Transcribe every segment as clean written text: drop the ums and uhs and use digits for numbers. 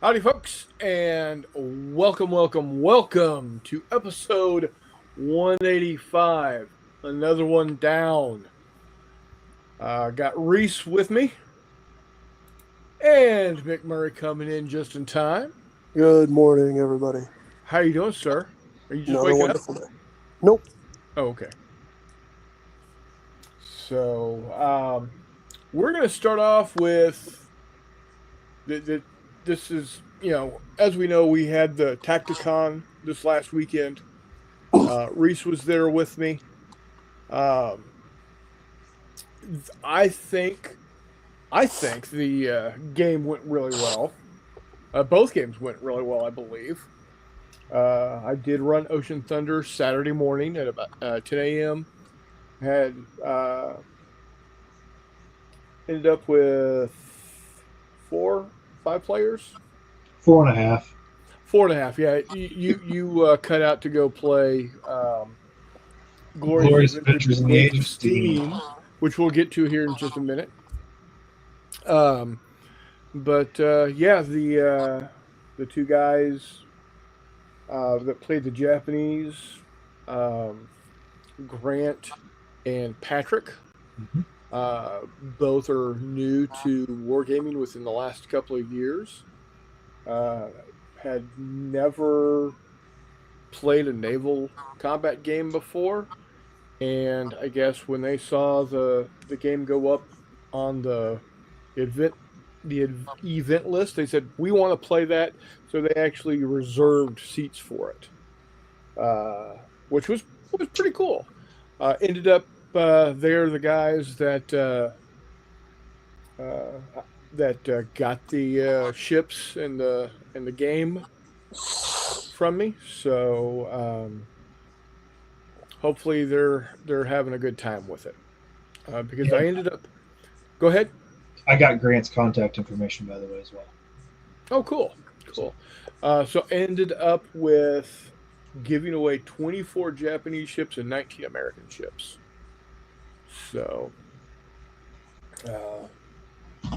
Howdy, folks, and welcome to episode 185. Another one down. Got Reese with me, and McMurray coming in just in time. Good morning, everybody. How you doing, sir? Are you just Another waking up? wonderful day. Nope. Oh, okay. So, we're going to start off with this is, as we know, we had the TaKtiCon this last weekend. Reese was there with me. Um, I think the game went really well. Both games went really well, I believe. I did run Ocean Thunder Saturday morning at about 10 a.m. Had ended up with 5 players. 4.5. 4.5. Yeah, you cut out to go play Glorious Adventures in the Age of Steam. Which we'll get to here in just a minute. The two guys that played the Japanese, Grant and Patrick, both are new to wargaming within the last couple of years. Had never played a naval combat game before, and I guess when they saw the game go up on the event list, they said, we want to play that. So they actually reserved seats for it, which was pretty cool. Ended up they're the guys that got the ships and the game from me. So hopefully they're having a good time with it, because I ended up. Go ahead. I got Grant's contact information, by the way, as well. Oh, cool. So ended up with giving away 24 Japanese ships and 19 American ships. So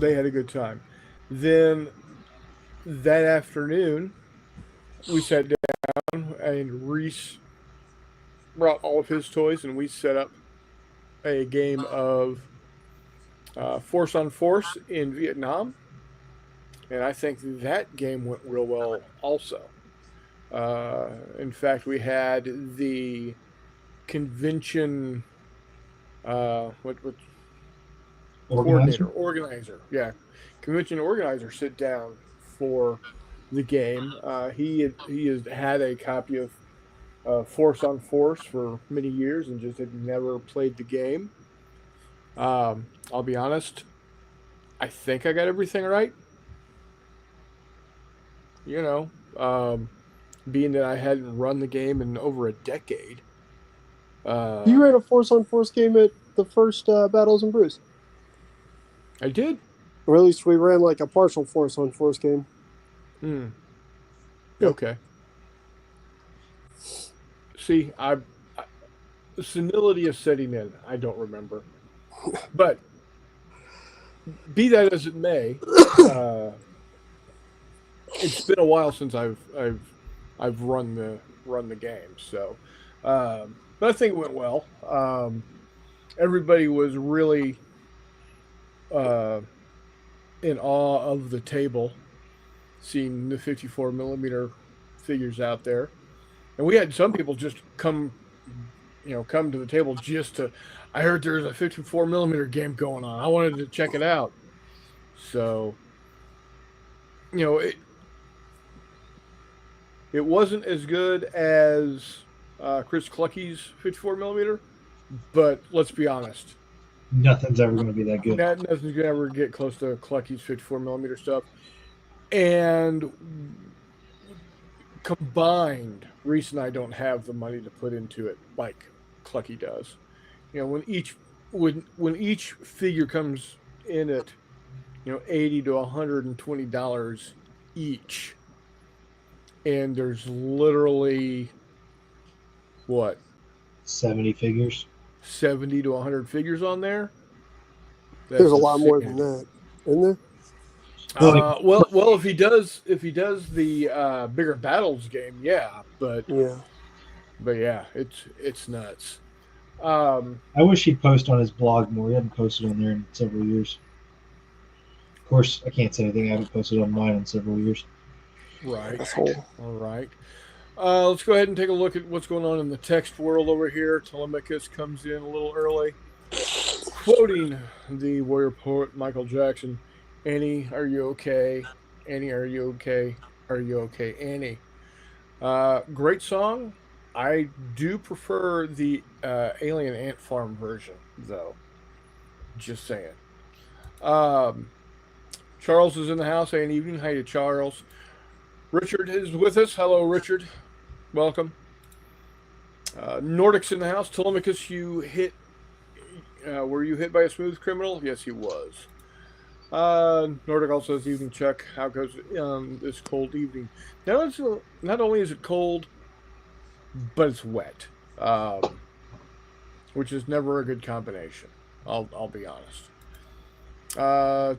they had a good time. Then that afternoon, we sat down and Reese brought all of his toys, and we set up a game of Force on Force in Vietnam. And I think that game went real well also. In fact, we had the convention organizer. Yeah. Convention organizer sit down for the game. He has had a copy of Force on Force for many years and just had never played the game. I'll be honest, I think I got everything right. Being that I hadn't run the game in over a decade. You ran a Force on Force game at the first Battles and Brews. I did. Or at least we ran like a partial Force on Force game. Yeah. Okay. See, senility is setting in. I don't remember. But be that as it may, it's been a while since I've run the game. So, but I think it went well. Everybody was really in awe of the table, seeing the 54 millimeter figures out there, and we had some people just come to the table just to. I heard there's a 54 millimeter game going on. I wanted to check it out. So, it wasn't as good as Chris Clucky's 54 millimeter, but let's be honest. Nothing's ever going to be that good. Nothing's going to ever get close to Clucky's 54 millimeter stuff. And combined, Reese and I don't have the money to put into it like Clucky does. When each figure comes in at $80 to $120 each, and there's literally what, 70 figures, 70 to 100 figures on there. There's a lot more than that, isn't there? Well, if he does the bigger battles game, yeah, but Yeah. yeah, it's nuts. I wish he'd post on his blog more. He hasn't posted on there in several years. Of course, I can't say anything. I haven't posted on mine in several years. Right. Asshole. All right. Let's go ahead and take a look at what's going on in the text world over here. Telemachus comes in a little early, quoting the warrior poet Michael Jackson. Annie, are you okay? Annie, are you okay? Are you okay, Annie? Great song. I do prefer the Alien Ant Farm version, though. Just saying. Um, Charles is in the house. Hey, evening. Hi, Charles. Richard is with us. Hello, Richard. Welcome. Nordic's in the house. Telemachus, you hit. Were you hit by a smooth criminal? Yes, he was. Nordic also says, evening, Chuck. How goes this cold evening? Now, not only is it cold, but it's wet, which is never a good combination. I'll be honest. Dun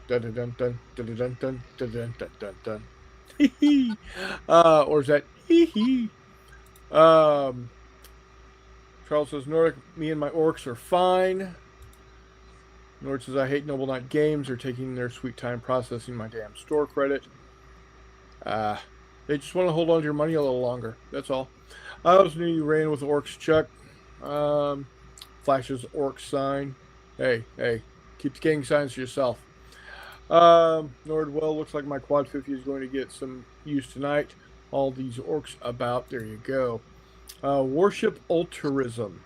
dun dun dun dun dun dun dun dun dun dun dun. Or is that hee hee? Charles says, Nordic, me and my orcs are fine. Nord says, I hate Noble Knight Games. They're taking their sweet time processing my damn store credit. They just want to hold on to your money a little longer. That's all. I always knew you ran with orcs, Chuck. Flashes orc sign. Hey, keep the king signs to yourself. Nord, well, looks like my quad 50 is going to get some use tonight. All these orcs about. There you go. Warship altruism.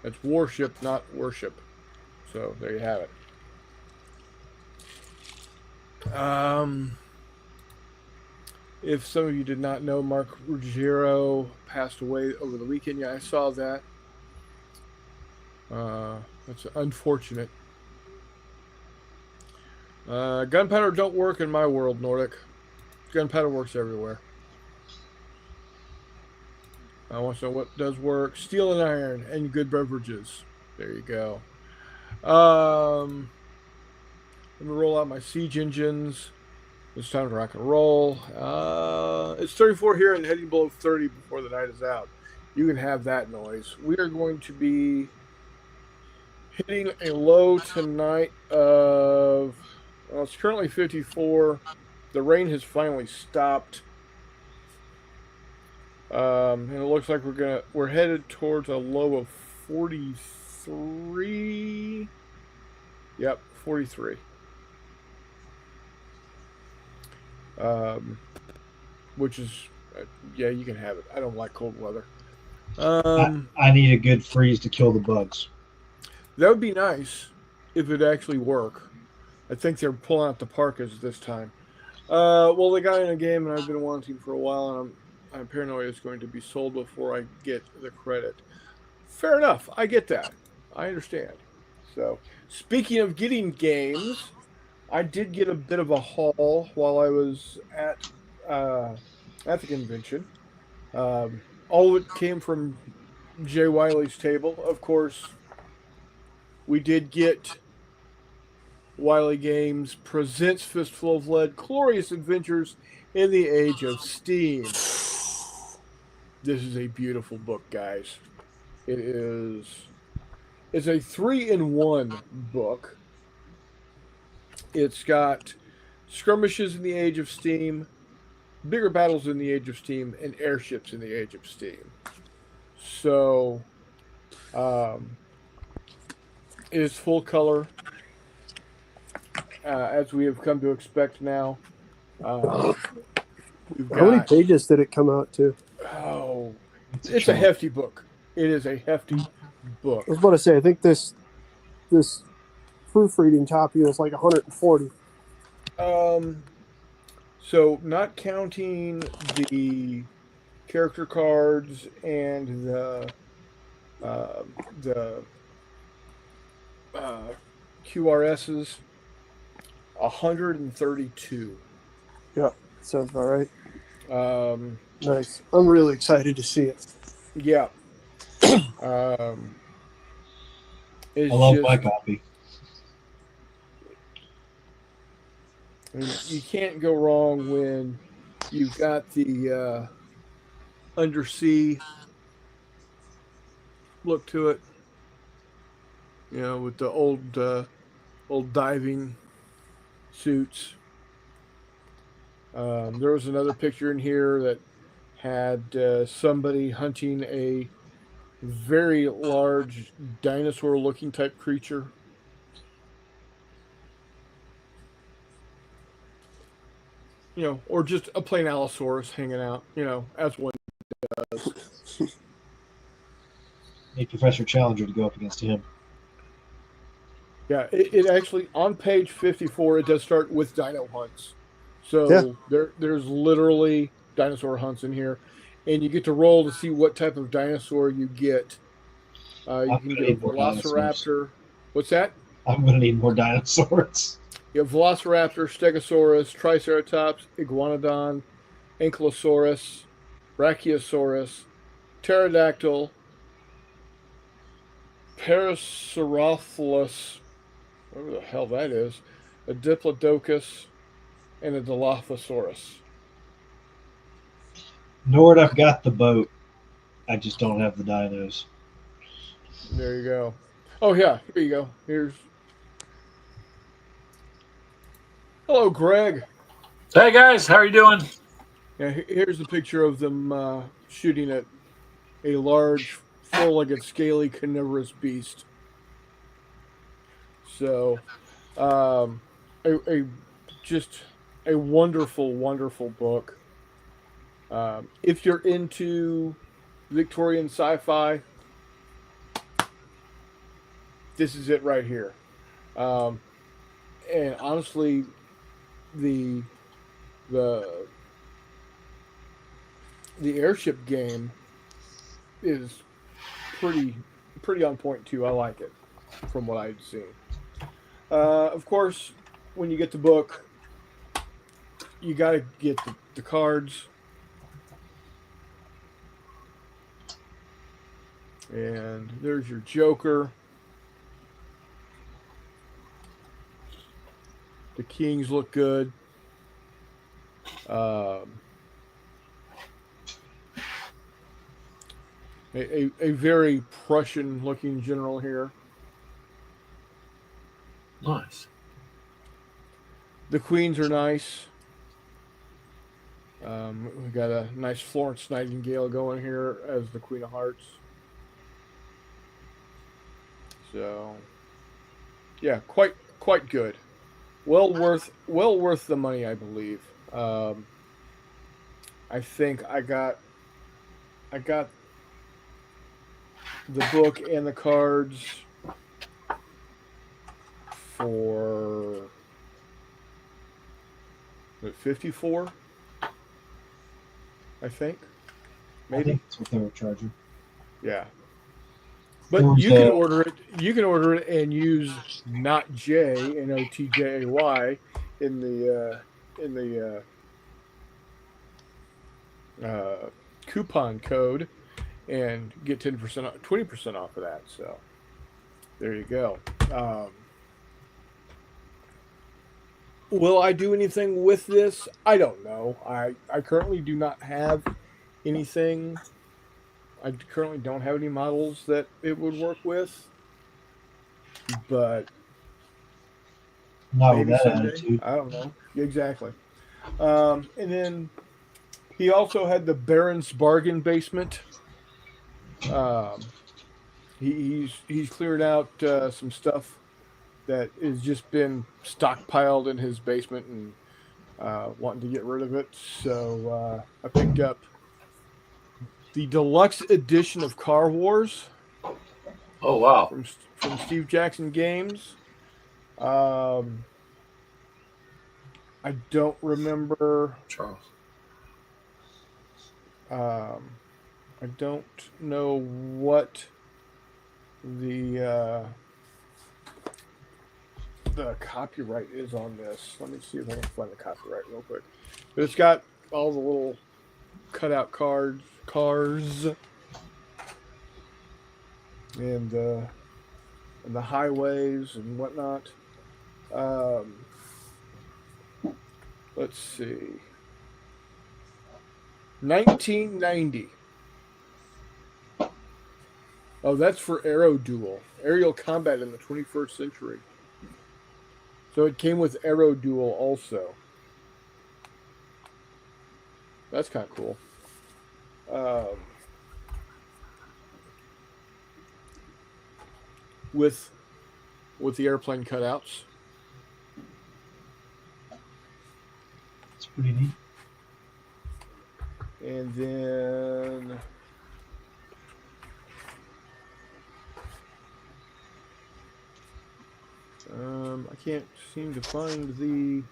That's warship, not worship. So there you have it. If some of you did not know, Mark Ruggiero passed away over the weekend. Yeah, I saw that. That's unfortunate. Gunpowder don't work in my world, Nordic. Gunpowder works everywhere. I want to know what does work. Steel and iron and good beverages. There you go. Let me roll out my siege engines. It's time to rock and roll. It's 34 here and heading below 30 before the night is out. You can have that noise. We are going to be hitting a low tonight of... Well, it's currently 54. The rain has finally stopped. And it looks like we're headed towards a low of 43. Yep, 43. Which is, yeah, you can have it. I don't like cold weather. I need a good freeze to kill the bugs. That would be nice if it actually work. I think they're pulling out the parkas this time. Well, they got in a game and I've been wanting for a while, and I'm paranoid it's going to be sold before I get the credit. Fair enough. I get that. I understand. So, speaking of getting games, I did get a bit of a haul while I was at the convention. All of it came from Jay Wiley's table. Of course, we did get Wiley Games presents Fistful of Lead, Glorious Adventures in the Age of Steam. This is a beautiful book, guys. It is. It's a 3-in-1 book. It's got skirmishes in the Age of Steam, bigger battles in the Age of Steam, and airships in the Age of Steam. So, it is full color. As we have come to expect now. How many pages did it come out to? Oh, it's a hefty book. It is a hefty book. I was about to say, I think this proofreading copy is like 140. So not counting the character cards and the QRSs, 132. Yeah, sounds about right. Nice. I'm really excited to see it. Yeah. I love my copy. I mean, you can't go wrong when you've got the undersea look to it. With the old diving suits. There was another picture in here that had somebody hunting a very large dinosaur-looking type creature. Or just a plain Allosaurus hanging out. As one does. Need Professor Challenger to go up against him. Yeah, it actually on page 54 it does start with dino hunts. So there's literally dinosaur hunts in here, and you get to roll to see what type of dinosaur you get. You I'm can gonna get a need more dinosaurs. Velociraptor. What's that? I'm gonna need more dinosaurs. You have Velociraptor, Stegosaurus, Triceratops, Iguanodon, Ankylosaurus, Brachiosaurus, Pterodactyl, Parasaurolophus, whatever the hell that is, a Diplodocus, and a Dilophosaurus. Nord, I've got the boat. I just don't have the dinos. There you go. Oh yeah, here you go. Hello, Greg. Hey guys, how are you doing? Yeah, here's the picture of them shooting at a large, four-legged, scaly, carnivorous beast. So, um, just a wonderful, wonderful book. If you're into Victorian sci-fi, this is it right here. And honestly, the the the airship game is pretty on point too. I like it from what I'd seen. Of course, when you get the book, you got to get the cards. And there's your Joker. The Kings look good. A very Prussian looking general here. Nice. The Queens are nice. We got a nice Florence Nightingale going here as the Queen of Hearts. So, yeah, quite good. Well worth the money, I believe. I think I got the book and the cards for 54. I think maybe. I think that's what they were charging. Yeah. But you can order it. You can order it and use not J NOTJAY in the coupon code and get 10%, 20% off of that. So there you go. Will I do anything with this? I don't know. I currently do not have anything. I currently don't have any models that it would work with, but Not with maybe that someday. attitude. I don't know. Exactly. And then he also had the Baron's Bargain basement. He's cleared out some stuff that has just been stockpiled in his basement and wanting to get rid of it. So I picked up the deluxe edition of Car Wars. Oh wow. From Steve Jackson Games. I don't remember. Charles. I don't know what the copyright is on this. Let me see if I can find the copyright real quick. But it's got all the little cutout cars, and the highways and whatnot. Let's see. 1990. Oh, that's for Aero Duel. Aerial combat in the 21st century. So it came with Aero Duel also. That's kind of cool. With the airplane cutouts. It's pretty neat. And then I can't seem to find the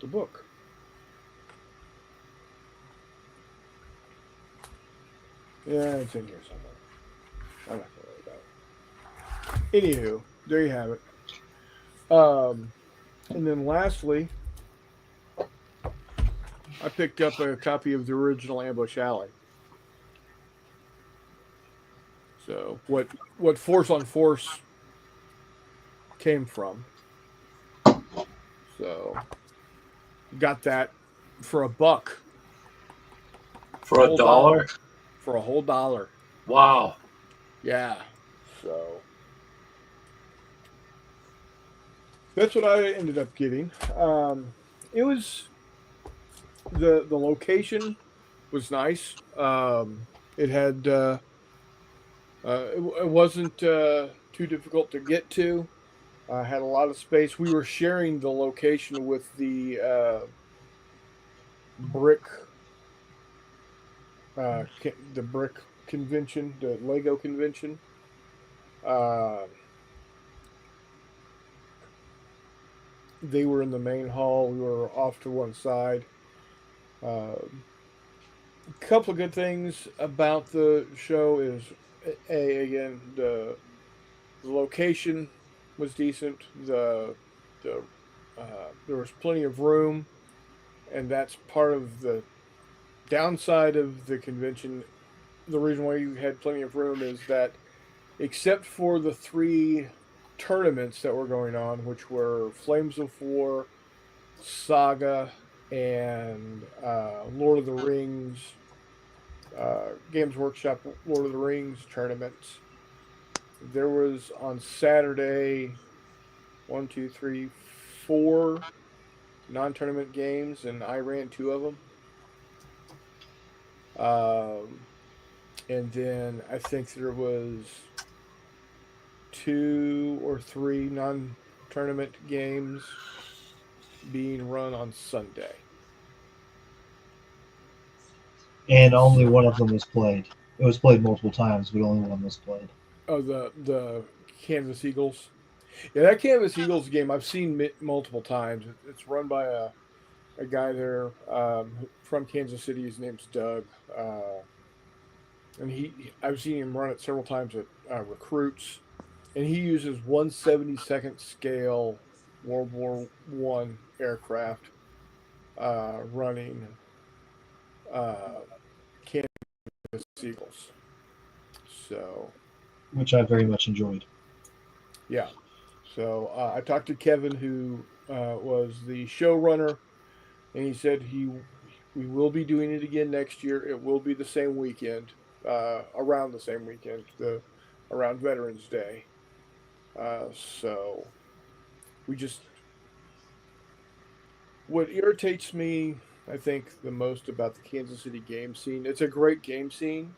book. Yeah, it's in here somewhere. I'm not gonna worry about it. Anywho, there you have it. And then lastly, I picked up a copy of the original Ambush Alley. So what Force on Force came from. So got that for $1. For $1? For a whole $1. Wow. Yeah. So that's what I ended up getting. It was the location was nice. It had it wasn't too difficult to get to. Had a lot of space. We were sharing the location with the brick the brick convention, the Lego convention. They were in the main hall. We were off to one side. A couple of good things about the show is again the location was decent. The there was plenty of room, and that's part of the downside of the convention. The reason why you had plenty of room is that, except for the 3 tournaments that were going on, which were Flames of War, Saga, and Lord of the Rings, Games Workshop Lord of the Rings tournaments. There was on Saturday 1, 2, 3, 4 non-tournament games, and I ran 2 of them. And then I think there was 2 or 3 non-tournament games being run on Sunday. And only one of them was played. It was played multiple times, but only one was played. Oh, the Kansas Eagles. Yeah, that Kansas Eagles game I've seen multiple times. It's run by a guy there from Kansas City. His name's Doug, and I've seen him run it several times at recruits, and he uses 1/72nd scale World War I aircraft running Kansas Eagles. So, which I very much enjoyed. yeah. So I talked to Kevin, who was the showrunner, and he said we will be doing it again next year. It will be the same weekend, around the same weekend, around Veterans Day. So we just what irritates me, I think, the most about the Kansas City game scene. It's a great game scene,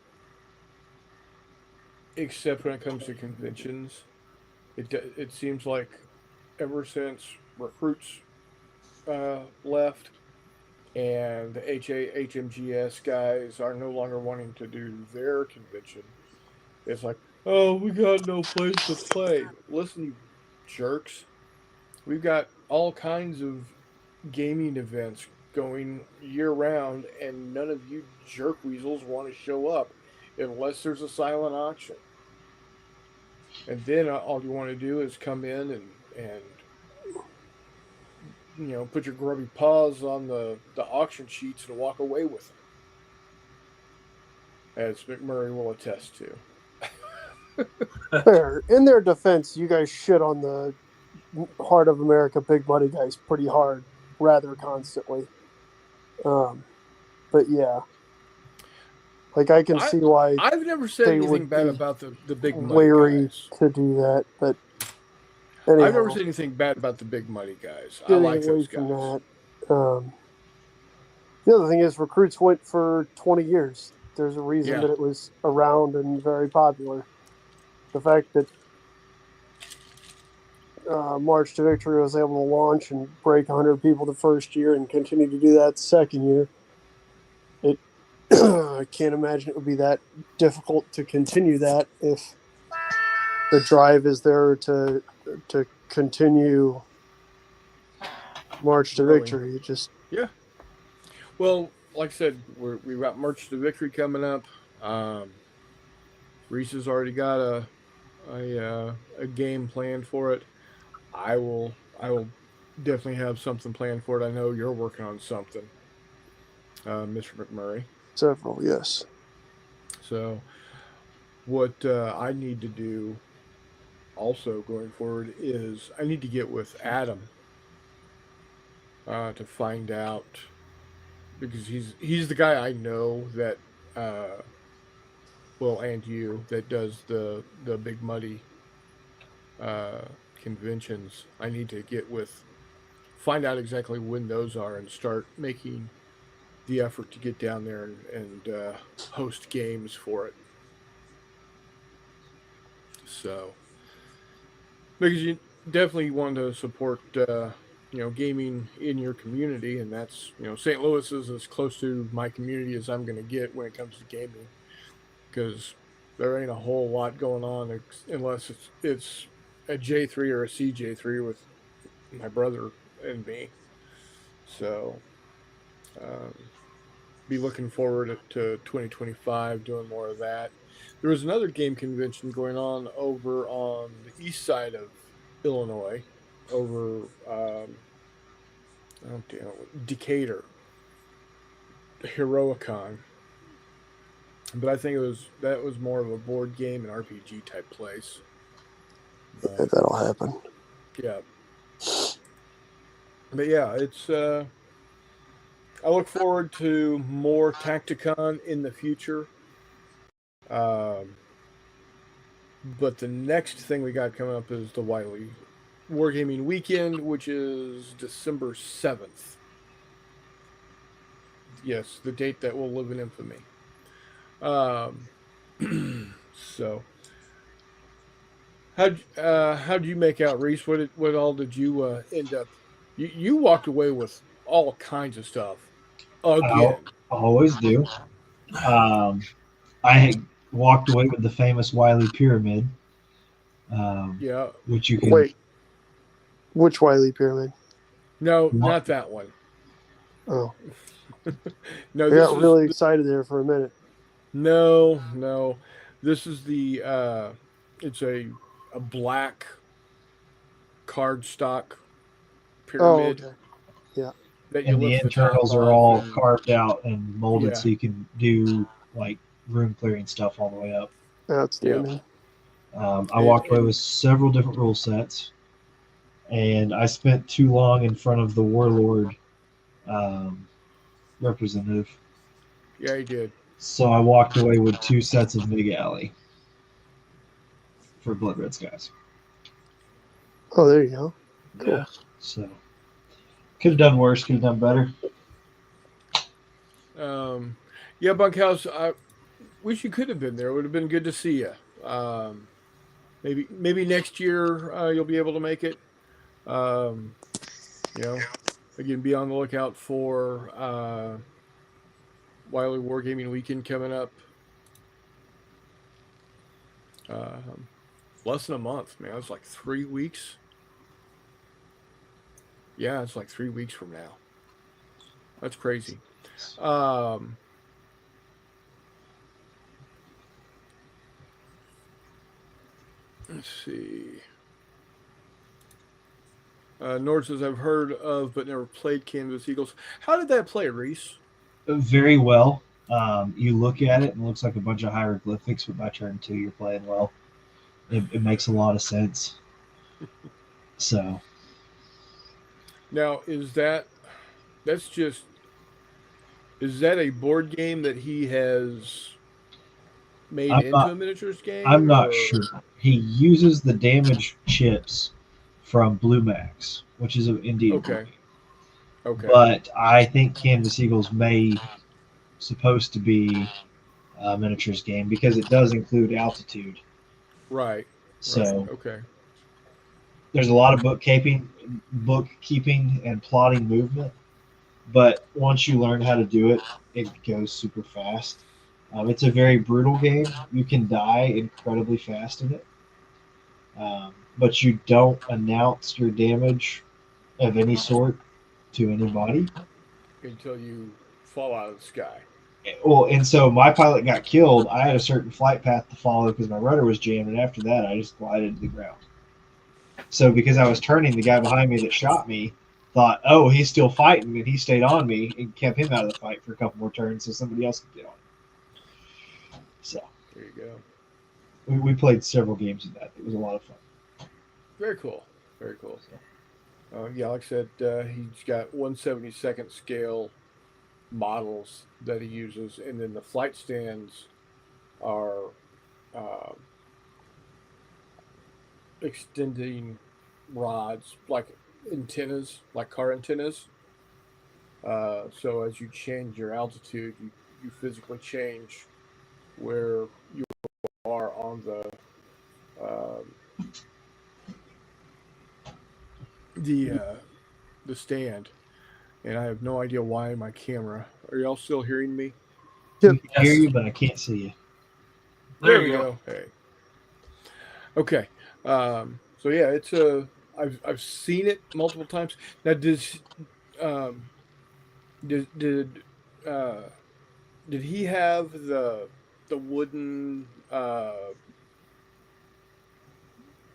except when it comes to conventions. It seems like ever since recruits left and the HMGS guys are no longer wanting to do their convention, it's like, oh, we got no place to play. Listen, you jerks. We've got all kinds of gaming events going year round, and none of you jerk weasels want to show up unless there's a silent auction. And then all you want to do is come in and put your grubby paws on the auction sheets and walk away with them, as McMurray will attest to. Fair. In their defense, you guys shit on the Heart of America Big Money guys pretty hard. rather constantly. But yeah, like I can see why I've never said they anything would bad be about the big money wary guys. to do that. But I've never anyhow, said anything bad about the big money guys. I getting like away those from guys. that. The other thing is recruits went for 20 years. There's a reason Yeah. that it was around and very popular. The fact that March to Victory was able to launch and break 100 people the first year and continue to do that the second year, it I can't imagine it would be that difficult to continue that if the drive is there to continue March to Growing. Victory. It just Yeah. Well, like I said, we got March to Victory coming up. Reese has already got a game planned for it. I will definitely have something planned for it. I know you're working on something, Mr. McMurray. several, yes. So what I need to do also going forward is I need to get with Adam to find out because he's the guy I know that well and you that does the big muddy uh, conventions. I need to get with find out exactly when those are and start making the effort to get down there and host games for it. So because you definitely want to support gaming in your community, and that's St. Louis is as close to my community as I'm going to get when it comes to gaming because there ain't a whole lot going on unless it's a J3 or a CJ3 with my brother and me. So um, be looking forward to 2025 doing more of that. There was another game convention going on over on the east side of Illinois, over oh damn Decatur, Heroicon. But I think that was more of a board game and RPG type place. Yeah, But that'll happen. yeah, but yeah, it's I look forward to more TaKtiCon in the future. Um, but the next thing we got coming up is the Wiley Wargaming Weekend, which is December 7th. Yes, the date that will live in infamy. Um, so how'd you make out, Reese? What all did you end up? You walked away with all kinds of stuff I again. always do. I walked away with the famous Wiley Pyramid, Yeah. which you can. Wait, which Wiley Pyramid? No, not that one. Oh, No, I this got is really excited there for a minute. no. This is the it's a black cardstock Oh, pyramid okay. Yeah. that you And the lift the top internals are off all and carved out and molded yeah, so you can do like room clearing stuff all the way up. yeah. Outstanding. I walked away with And several different rule sets, and I spent too long in front of the warlord um, representative, yeah, he did. so I walked away with 2 sets of Mig Alley for Blood Red Skies. Oh, there you go. Cool. Yeah. So could have done worse, could have done better. Yeah, Bunkhouse, I wish you could have been there. It would have been good to see you. Maybe next year you'll be able to make it. Um, you know, again, be on the lookout for Wiley Wargaming Weekend coming up. Um, less than a month, man. It's like 3 weeks. Yeah, it's like 3 weeks from now. That's crazy. Um, let's see. Nord says, I've heard of but never played Canvas Eagles. How did that play, Reese? Very well. You look at it and it looks like a bunch of hieroglyphics, but by turn 2, you're playing well. It makes a lot of sense. So Now, is that That's just. Is that a board game that he has made I'm into not. a miniatures I'm game, not or sure. He uses the damage chips from Blue Max, which is indeed a board okay, game. okay, But I think Canvas Eagles may supposed to be a miniatures game because it does include altitude. right, right, So okay, there's a lot of bookkeeping and plotting movement. But once you learn how to do it, it goes super fast. It's a very brutal game. You can die incredibly fast in it, but you don't announce your damage of any sort to anybody. until you fall out of the sky. Well, and so my pilot got killed. I had a certain flight path to follow because my rudder was jammed, and after that, I just glided to the ground. So because I was turning, the guy behind me that shot me thought, "Oh, he's still fighting," and he stayed on me and kept him out of the fight for a couple more turns, so somebody else could get on. So There you go. we played several games of that. It was a lot of fun. Very cool, very cool. So, Yeah, like I said, he's got 1/72nd scale models that he uses, and then the flight stands are uh, extending rods, like antennas, like car antennas. So as you change your altitude, you physically change where you are on um, the uh, the stand. And I have no idea why my camera. Are y'all still hearing me? we Yep. can hear Yes. you, but I can't see you. There There you we go. go. Hey. Okay. So yeah, it's a. I've seen it multiple times. Now, um, did did uh, did he have the wooden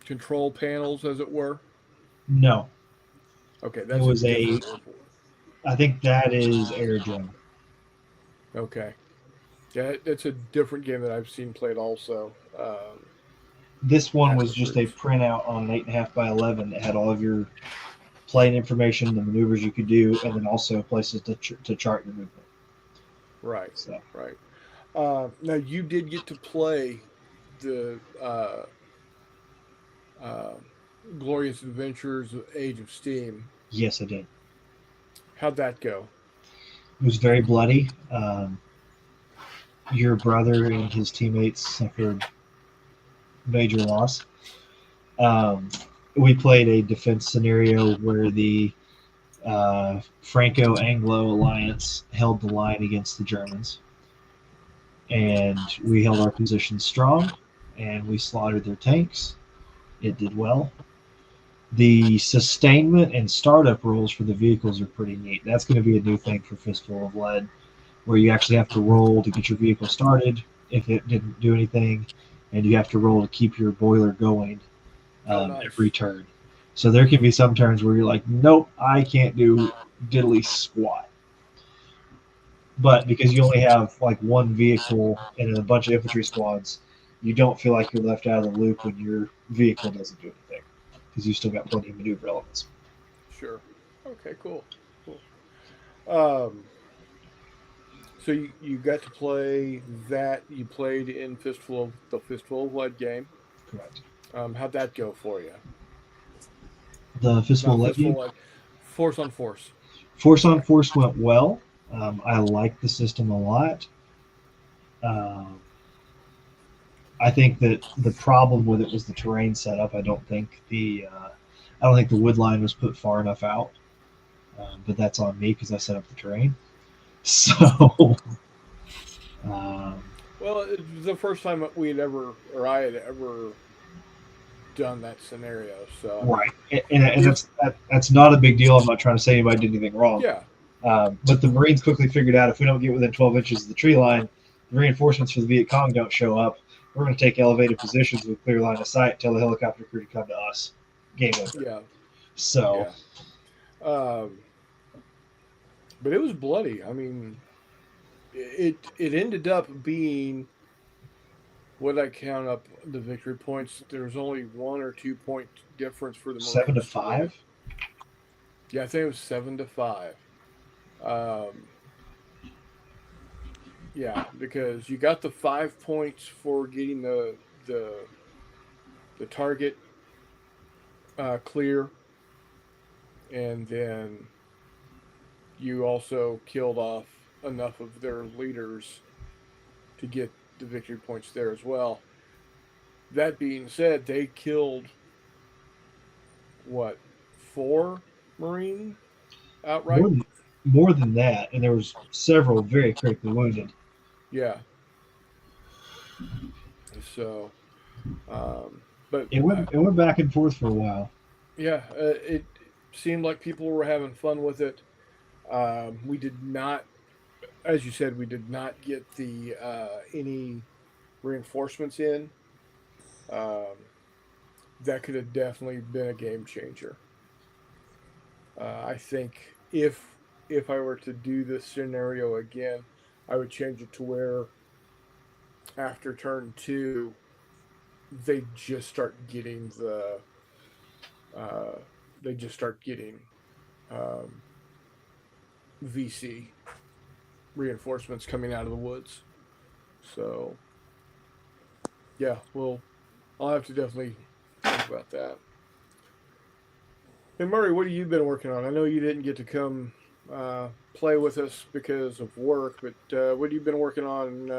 control panels, as it were? No, Okay, it that's a was different a. airport. I think that is Aerodrome. Okay, yeah, it's a different game that I've seen played also. This one At was the just a fruits. printout on an 8.5 by 11 that had all of your plane information, the maneuvers you could do, and then also places to chart your movement. Right, So right. Now you did get to play the uh, Glorious Adventures of Age of Steam. yes, I did. How'd that go? It was very bloody. Your brother and his teammates suffered major loss. Um, we played a defense scenario where the Franco-Anglo alliance held the line against the Germans, and we held our position strong, and we slaughtered their tanks. It did well. The sustainment and startup rules for the vehicles are pretty neat. That's going to be a new thing for Fistful of Lead, where you actually have to roll to get your vehicle started if it didn't do anything, and you have to roll to keep your boiler going Oh, every nice. turn. So there can be some turns where you're like, nope, I can't do diddly squat. But because you only have like one vehicle and a bunch of infantry squads, you don't feel like you're left out of the loop when your vehicle doesn't do anything because you still got plenty of maneuver elements. Sure. Okay, cool. Cool. Um, so you got to play that. You played in Fistful of Lead game. Correct. How'd that go for you? The Fistful Not of Lead Fistful game, of Lead. Force on Force. Force on Sorry. Force went well. I like the system a lot. Um, I think that the problem with it was the terrain setup. I don't think the wood line was put far enough out. But that's on me because I set up the terrain. So, um, Well, it was the first time that we had ever, or I had ever done that scenario. So I right, mean, and if that's not a big deal. I'm not trying to say anybody did anything wrong. yeah, But the Marines quickly figured out if we don't get within 12 inches of the tree line, the reinforcements for the Viet Cong don't show up. We're going to take elevated positions with clear line of sight, tell the helicopter crew to come to us. Game over. yeah, So, yeah. Um, but it was bloody. I mean, it ended up being what I count up the victory points. There was only 1 or 2 point difference for the seven to Marines to win five. it. Yeah, I think it was 7-5. Um, yeah, because you got the 5 points for getting the the target clear, and then you also killed off enough of their leaders to get the victory points there as well. That being said, they killed what, 4 Marine outright? More than more than that, and there was several very critically wounded. Yeah. So, but It went back and forth for a while. yeah, it seemed like people were having fun with it. We did not, as you said, we did not get the any reinforcements in. Um, that could have definitely been a game changer. I think if I were to do this scenario again, I would change it to where after turn 2, they just start getting uh, they just start getting um, VC reinforcements coming out of the woods. So yeah, well, I'll have to definitely think about that. And Murray, what have you been working on? I know you didn't get to come play with us because of work, but what have you been working on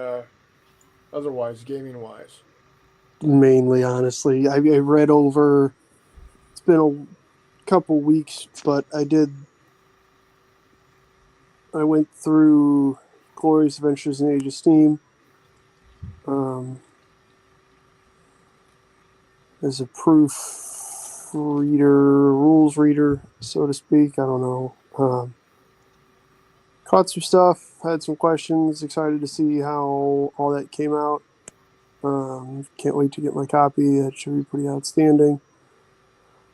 otherwise, gaming wise? Mainly, honestly, I read over. It's been a couple weeks, but I went through Glorious Adventures in Age of Steam. Um, as a proof reader, rules reader, so to speak. I don't know. Caught some stuff, had some questions, excited to see how all that came out. Can't wait to get my copy. That should be pretty outstanding.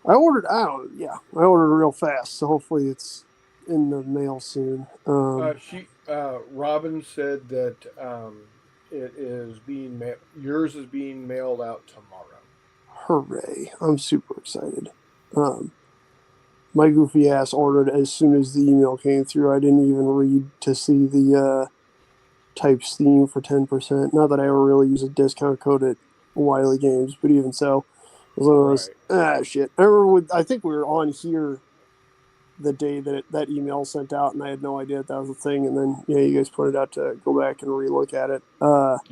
I ordered real fast, so hopefully it's in the mail soon. She Robin said that it is yours is being mailed out tomorrow. Hooray. I'm super excited. Um, my goofy ass ordered as soon as the email came through. I didn't even read to see the type Steam for 10%. Not that I ever really use a discount code at Wiley Games, but even so, it was one of those, Right. shit. I think we were on here the day that email sent out, and I had no idea that was a thing. And then, yeah, you guys pointed out to go back and relook at it.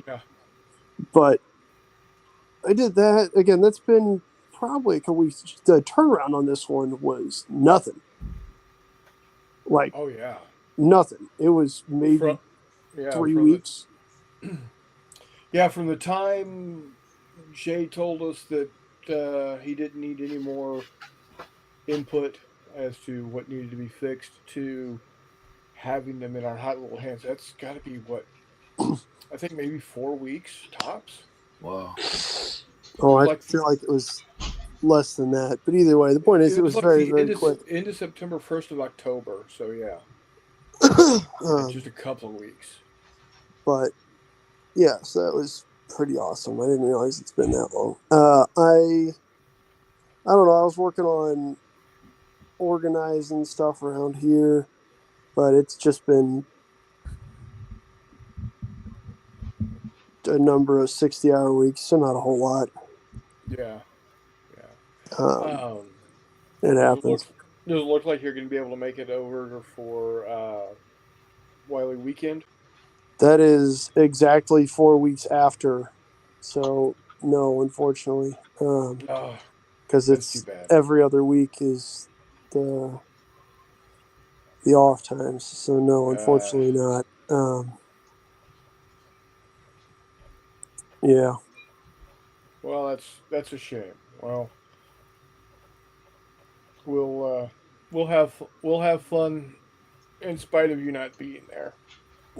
Yeah. But I did that. Again, that's been probably a couple weeks. The turnaround on this one was nothing. Like, Oh yeah. nothing. It was From maybe yeah three from the weeks. yeah from the time Jay told us that he didn't need any more input as to what needed to be fixed to having them in our hot little hands. That's got to be what, I think maybe 4 weeks tops. Wow. Oh, It was I like feel like it was less than that. But either way, the point is, it it was was like very, the very quick. end of September, 1st of October. So yeah, it's um, just a couple of weeks. but yeah, so that was pretty awesome. I didn't realize it's been that long. I don't know. I was working on organizing stuff around here, but it's just been a number of 60-hour weeks, so not a whole lot. Yeah, yeah. Um, it Does it happens. look like you're going to be able to make it over for Wiley weekend? That is exactly 4 weeks after. So no, unfortunately, Oh, because that's too it's bad. every other week is the the off times. So no, Uh, unfortunately not. Yeah, well, that's a shame. Well, we'll we'll have fun in spite of you not being there,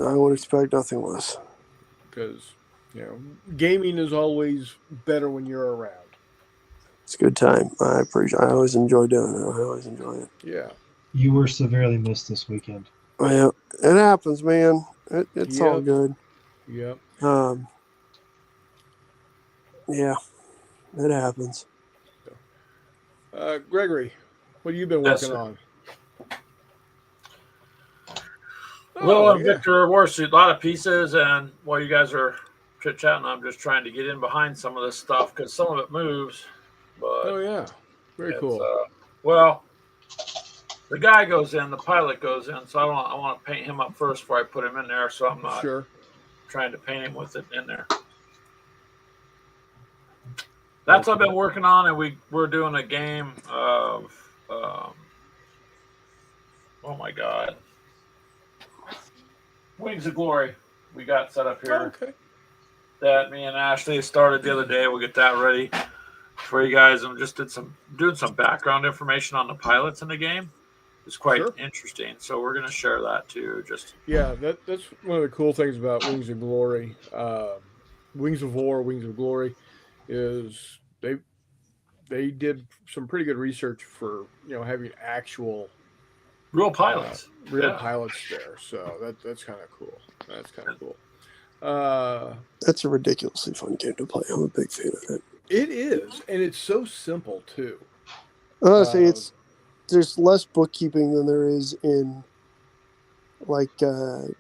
I would expect nothing less. because gaming is always better when you're around. It's a good time. I appreciate. I always enjoy doing it. I always enjoy it. Yeah. You were severely missed this weekend. Well, it happens, man. It's all Yep. good. Yep. Um, yeah, it happens. Gregory, what have you been Yes, working sir. on? Little and yeah. Victor Warshoot, a lot of pieces, and while you guys are chit chatting, I'm just trying to get in behind some of this stuff because some of it moves. But Oh, yeah. Very it's cool. well, the guy goes in, the pilot goes in, so I want to paint him up first before I put him in there, so I'm not Sure. trying to paint him with it in there. That's what I've been working on, and we're doing a game of oh my god, Wings of Glory. We got set up here. Oh, okay. That me and Ashley started the other day. We'll get that ready for you guys, and just doing some background information on the pilots in the game. It's quite interesting, so we're going to share that too. Yeah, that's one of the cool things about Wings of Glory. Wings of War, Wings of Glory is they did some pretty good research for having actual real pilots, pilots there. So that's kind of cool. That's kind of cool. That's a ridiculously fun game to play. I'm a big fan of it. It is, and it's so simple too. I want to say there's less bookkeeping than there is in like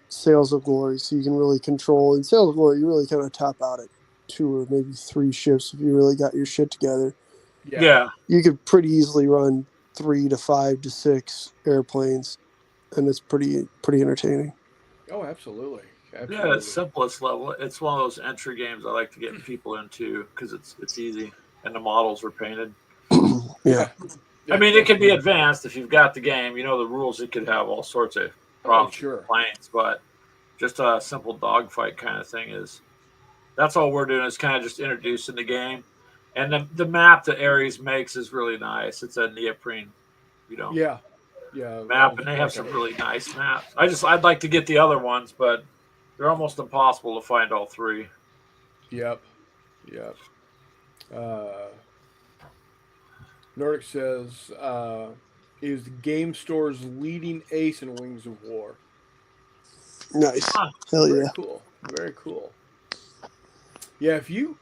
Sales of Glory, so you can really control. In Sales of Glory, you really kind of top out at 2 or maybe 3 shifts if you really got your shit together. Yeah. You could pretty easily run 3 to 5 to 6 airplanes, and it's pretty entertaining. Oh, absolutely. Yeah, it's simplest level. It's one of those entry games I like to get people into because it's easy and the models are painted. Yeah. I mean, it can be advanced if you've got the game. You know the rules. It could have all sorts of problems with planes, but just a simple dogfight kind of thing that's all we're doing is kind of just introducing the game. And the map that Ares makes is really nice. It's a neoprene, yeah, map, and they have some really nice maps. I'd like to get the other ones, but they're almost impossible to find all 3. Yep. Nordic says, is the game store's leading ace in Wings of War. Nice. Hell yeah. Very cool. Very cool. Yeah, if you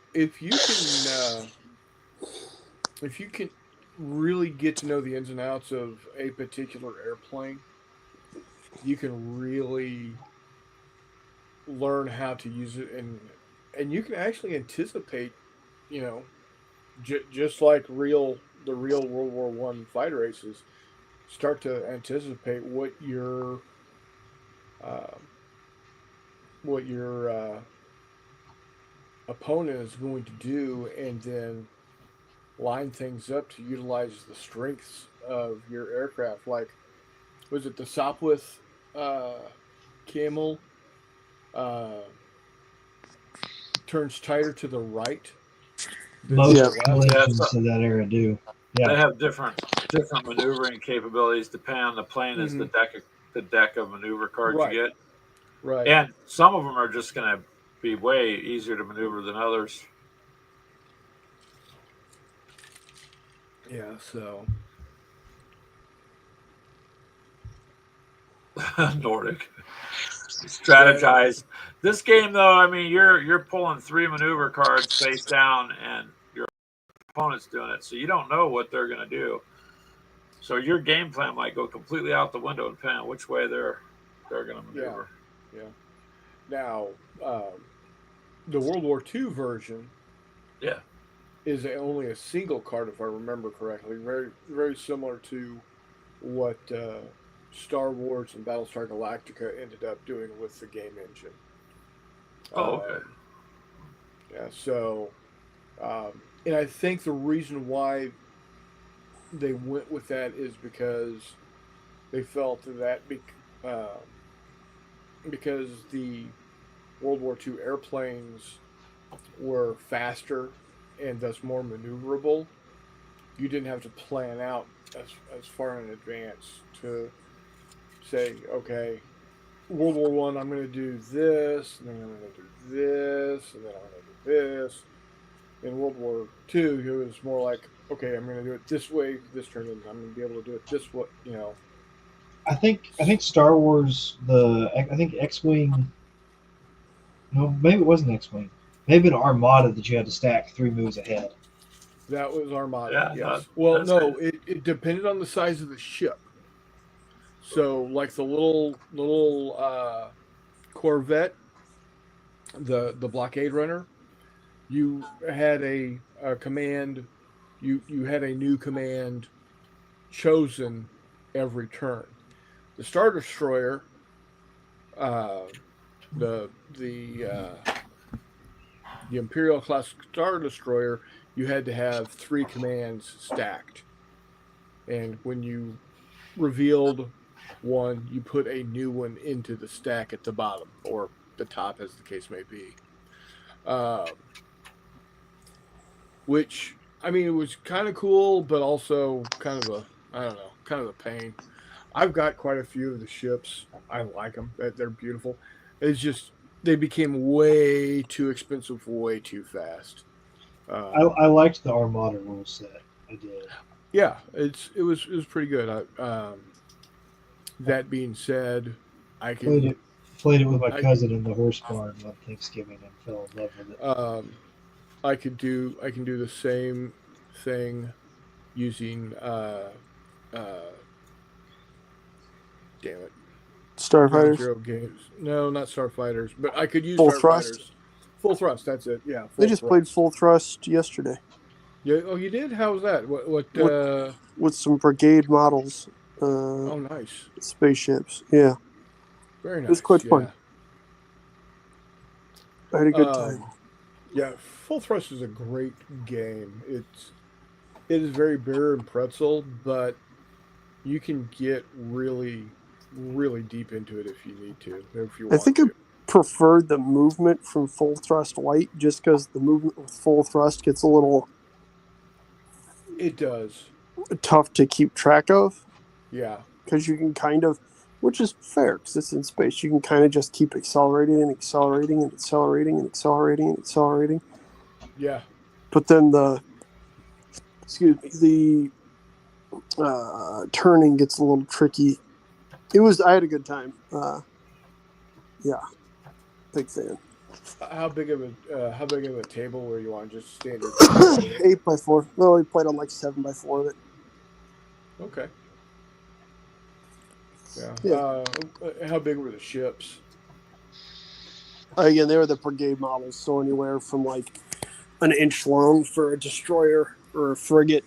can really get to know the ins and outs of a particular airplane, you can really learn how to use it, and you can actually anticipate, just like the real World War One fighter races, start to anticipate what your opponent is going to do, and then line things up to utilize the strengths of your aircraft. Like, was it the Sopwith Camel turns tighter to the right? Most collections of that era do. Yeah. They have different maneuvering capabilities depending on the plane. Is the deck of maneuver cards you get. Right. And some of them are just going to be way easier to maneuver than others. Yeah, so Nordic. Strategize. This game though, I mean you're pulling 3 maneuver cards face down and your opponent's doing it. So you don't know what they're gonna do. So your game plan might go completely out the window depending on which way they're gonna maneuver. Yeah. Now, the World War II version is only a single card, if I remember correctly. Very, very similar to what Star Wars and Battlestar Galactica ended up doing with the game engine. Oh, okay. Yeah, so, and I think the reason why they went with that is because they felt that because the World War II airplanes were faster and thus more maneuverable, you didn't have to plan out as far in advance to say, okay, World War One, I'm going to do this, and then I'm going to do this, and then I'm going to do this. In World War II, it was more like, okay, I'm going to do it this way, this turn, and I'm going to be able to do it this way, I think Star Wars, I think X-Wing, no, maybe it wasn't X-Wing. Maybe an Armada that you had to stack 3 moves ahead. That was Armada, yes. Well, no, it depended on the size of the ship. So like the little Corvette, the blockade runner, you had a command. You had a new command chosen every turn. The Star Destroyer, uh, the the uh, the Imperial class Star Destroyer, you had to have three commands stacked, and when you revealed one, you put a new one into the stack at the bottom or the top, as the case may be. Um, which I mean, it was kind of cool, but also kind of a I don't know, kind of a pain. I've got quite a few of the ships. I like them. They're beautiful. It's just they became way too expensive, way too fast. I liked the Armada rule set. I did. Yeah, it was pretty good. That being said, I Played can it played it with my I cousin in the horse barn on Thanksgiving and fell in love with it. I can do the same thing using uh damn it, Ground Starfighters, Zero games. No, not Starfighters, but I could use full thrust. Starfighters. Full thrust, that's it. Yeah, They full just played thrust. full thrust yesterday Yeah, oh you did? How was that? What with with some brigade models, oh nice. spaceships. Yeah, Very it was quite nice. fun. Yeah. I had a good time. Um yeah, Full Thrust is a great game. It is very beer and pretzel, but you can get really deep into it if you need to, if you I want think I to. preferred the movement from full thrust light, just because the movement with full thrust gets a little It does. tough to keep track of. Yeah. Because you can kind of, which is fair because it's in space, you can kind of just keep accelerating and accelerating and accelerating and accelerating and accelerating. Yeah. But then the turning gets a little tricky. I had a good time. Yeah, big fan. How big of a table were you on? Just standard 8x4. No, we played on like 7x4 of it. Okay. Yeah. Yeah. How big were the ships? Again, they were the brigade models, so anywhere from like an inch long for a destroyer or a frigate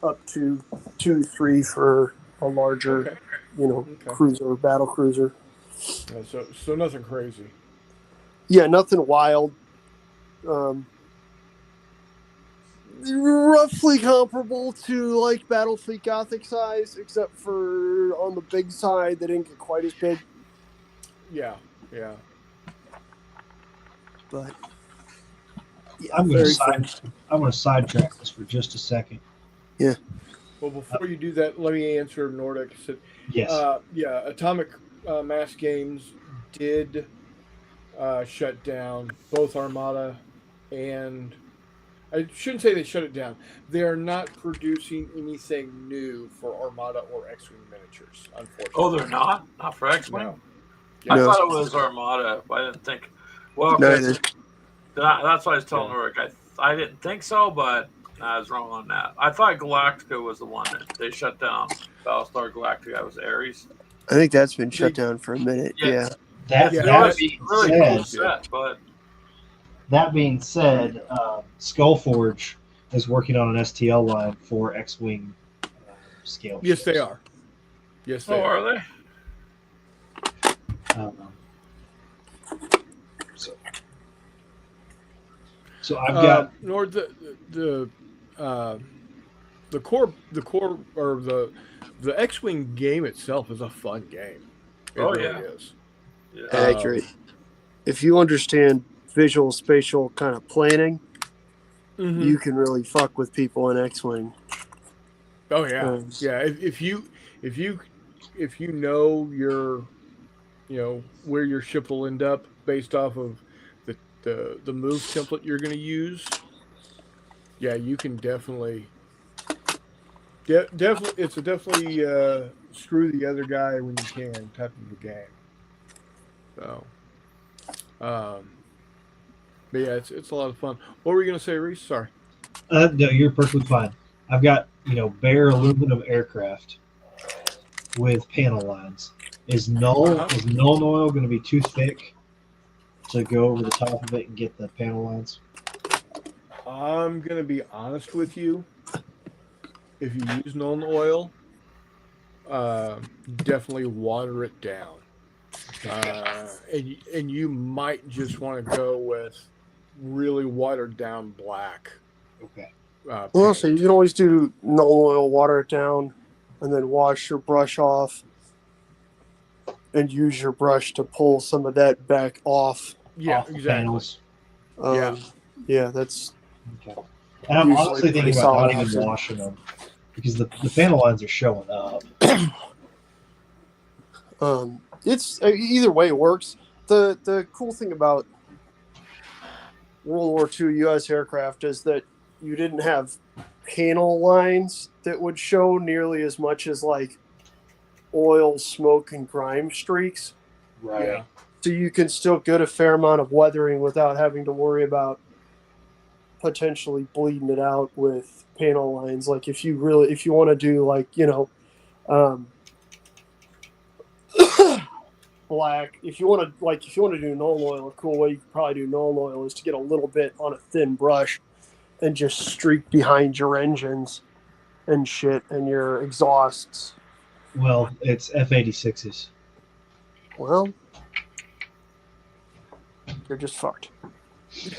up to 2 to 3 for a larger, Okay. Okay. cruiser, battle cruiser. Yeah, so nothing crazy. Yeah, nothing wild. Um, roughly comparable to like Battlefleet Gothic size, except for on the big side, they didn't get quite as big. Yeah. Yeah. But yeah, I'm very fun. going to sidetrack this for just a second. Yeah. Well, before you do that, let me answer Nordic. Yes. Yeah, Atomic Mass Games did shut down both Armada and I shouldn't say they shut it down. They are not producing anything new for Armada or X-wing miniatures, unfortunately. Oh, they're not for X-wing. No. I No. thought it was Armada. But I didn't think. Well, okay, Neither. that's what I was telling Rick. I didn't think so, but I was wrong on that. I thought Galactica was the one that they shut down. Battlestar Galactica. That was Ares. I think that's been shut down for a minute. Yeah. That being really said, cool set, but that being said, Skullforge is working on an STL line for X-wing scale. Yes, ships. they are. Yes, they are. are they? So I've got Nord the core or the X-wing game itself is a fun game. It really is. Yeah. Accurate. If you understand visual spatial kind of planning, you can really fuck with people in X-wing. Oh yeah, yeah. If you know where your ship will end up based off of the move template you're going to use, yeah, you can definitely definitely screw the other guy when you can type of a game. So, but yeah, it's a lot of fun. What were you going to say, Reese? Sorry. no, you're perfectly fine. I've got bare aluminum aircraft with panel lines. Is null oil going to be too thick to go over the top of it and get the panel lines? I'm gonna be honest with you. If you use Nuln oil, definitely water it down. And you might just want to go with really watered down black. Okay. Well, so Paint. you can always do null oil, water it down, and then wash your brush off, and use your brush to pull some of that back off. Yeah, Off the exactly. panels. Yeah. Yeah, that's Okay. And I'm usually honestly a pretty thinking about not solid even option. washing them because the panel lines are showing up. It's either way it works. The cool thing about World War II U.S. aircraft is that you didn't have panel lines that would show nearly as much as like oil, smoke, and grime streaks. Right. Yeah. So you can still get a fair amount of weathering without having to worry about potentially bleeding it out with panel lines. Like if you want to do like, black, if you want to do null oil, a cool way you could probably do null oil is to get a little bit on a thin brush and just streak behind your engines and shit and your exhausts. Well, it's F-86s. Well, you're just fucked.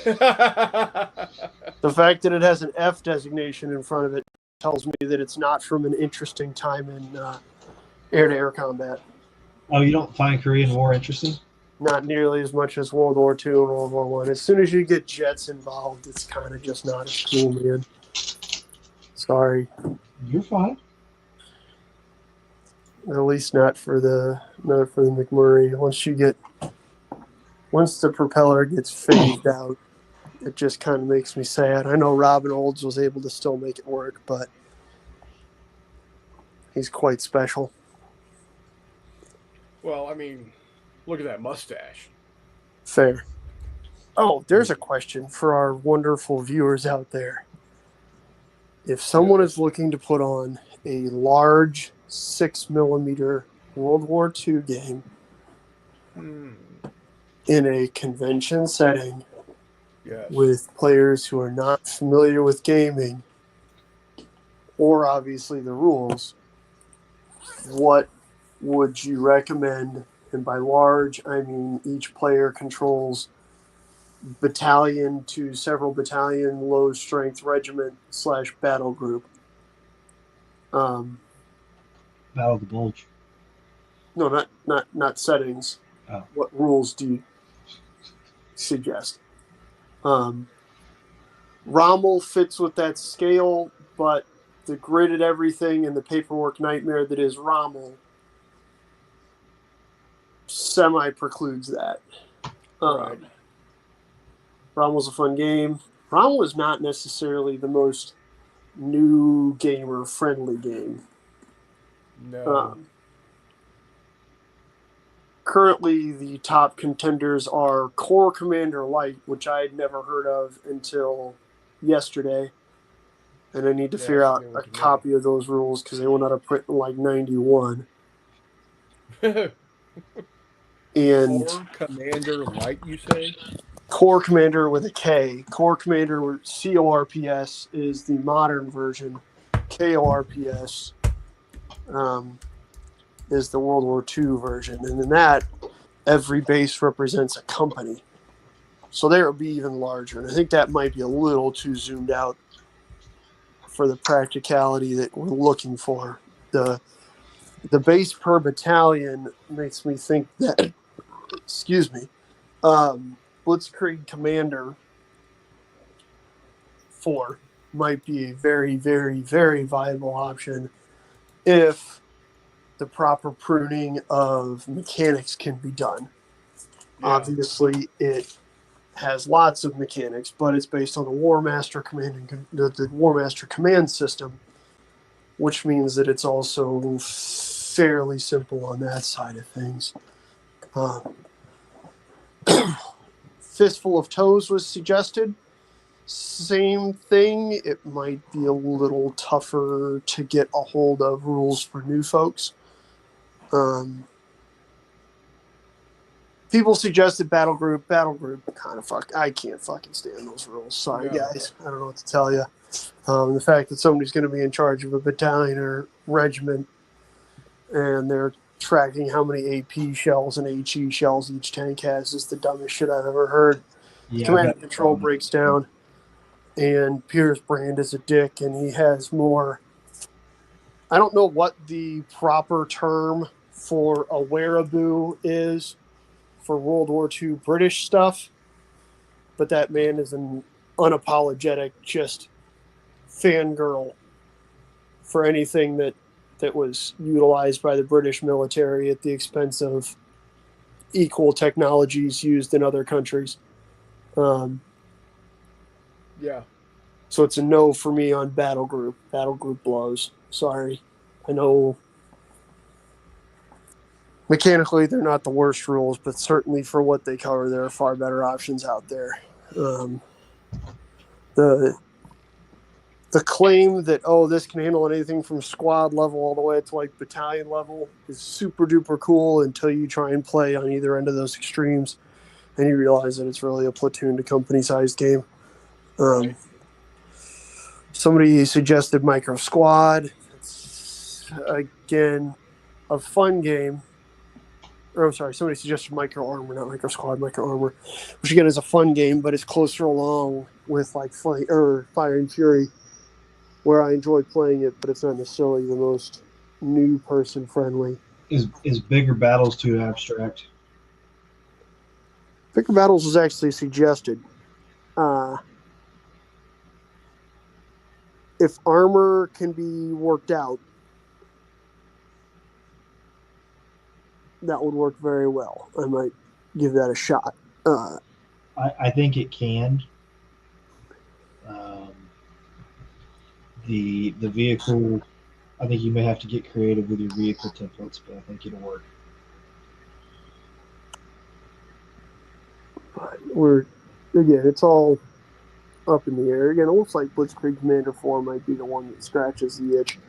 The fact that it has an F designation in front of it tells me that it's not from an interesting time in air-to-air combat. Oh, you don't find Korean War interesting? Not nearly as much as World War II and World War One. As soon as you get jets involved, it's kind of just not as cool, man. Sorry. You're fine. At least not for the McMurray. Once the propeller gets phased out, it just kind of makes me sad. I know Robin Olds was able to still make it work, but he's quite special. Well, I mean, look at that mustache. Fair. Oh, there's a question for our wonderful viewers out there. If someone is looking to put on a large 6mm World War II game in a convention setting Yes. with players who are not familiar with gaming or obviously the rules, what would you recommend? And by large, I mean each player controls battalion to several battalion, low strength regiment / battle group. Battle of the Bulge. No, not settings. Oh. What rules do you suggest? Rommel fits with that scale, but the gridded everything and the paperwork nightmare that is Rommel semi precludes that. Right. Rommel's a fun game. Rommel is not necessarily the most new gamer friendly game. No. Currently, the top contenders are Corps Commander Light, which I had never heard of until yesterday. And I need to figure out a copy of those rules because they went out of print in like 91. And Corps Commander Light, you say? Corps Commander with a K. Corps Commander CORPS is the modern version. KORPS is the World War II version. And in that, every base represents a company. So there it would be even larger. And I think that might be a little too zoomed out for the practicality that we're looking for. The base per battalion makes me think that, Blitzkrieg Commander 4 might be a very, very, very viable option if the proper pruning of mechanics can be done. Yeah. Obviously, it has lots of mechanics, but it's based on the War Master the War Master command system, which means that it's also fairly simple on that side of things. Fistful of Toes was suggested. Same thing. It might be a little tougher to get a hold of rules for new folks. People suggested battle group. Battle group kind of fuck. I can't fucking stand those rules. Sorry, No. guys. I don't know what to tell you. The fact that somebody's going to be in charge of a battalion or regiment, and they're tracking how many AP shells and HE shells each tank has is the dumbest shit I've ever heard. Yeah, Command I've and control got- breaks down, and Piers Brand is a dick, and he has more. I don't know what the proper term for a wereaboo is for World War II British stuff, but that man is an unapologetic, just fangirl for anything that was utilized by the British military at the expense of equal technologies used in other countries. Yeah. So it's a no for me on battle group. Battle group blows. Sorry. I know mechanically they're not the worst rules, but certainly for what they cover, there are far better options out there. The claim that, oh, this can handle anything from squad level all the way to like battalion level is super duper cool until you try and play on either end of those extremes and you realize that it's really a platoon to company sized game. Right. Somebody suggested Micro Squad. It's, again, a fun game. Or I'm sorry, somebody suggested Micro Armor, not Micro Squad, Micro Armor, which again is a fun game, but it's closer along with like Fire and Fury, where I enjoy playing it, but it's not necessarily the most new person friendly. Is bigger battles too abstract? Bigger Battles was actually suggested. If armor can be worked out, that would work very well. I might give that a shot. I think it can. The vehicle, I think you may have to get creative with your vehicle templates, but I think it'll work. But it's all up in the air. Again, it looks like Blitzkrieg Commander 4 might be the one that scratches the itch.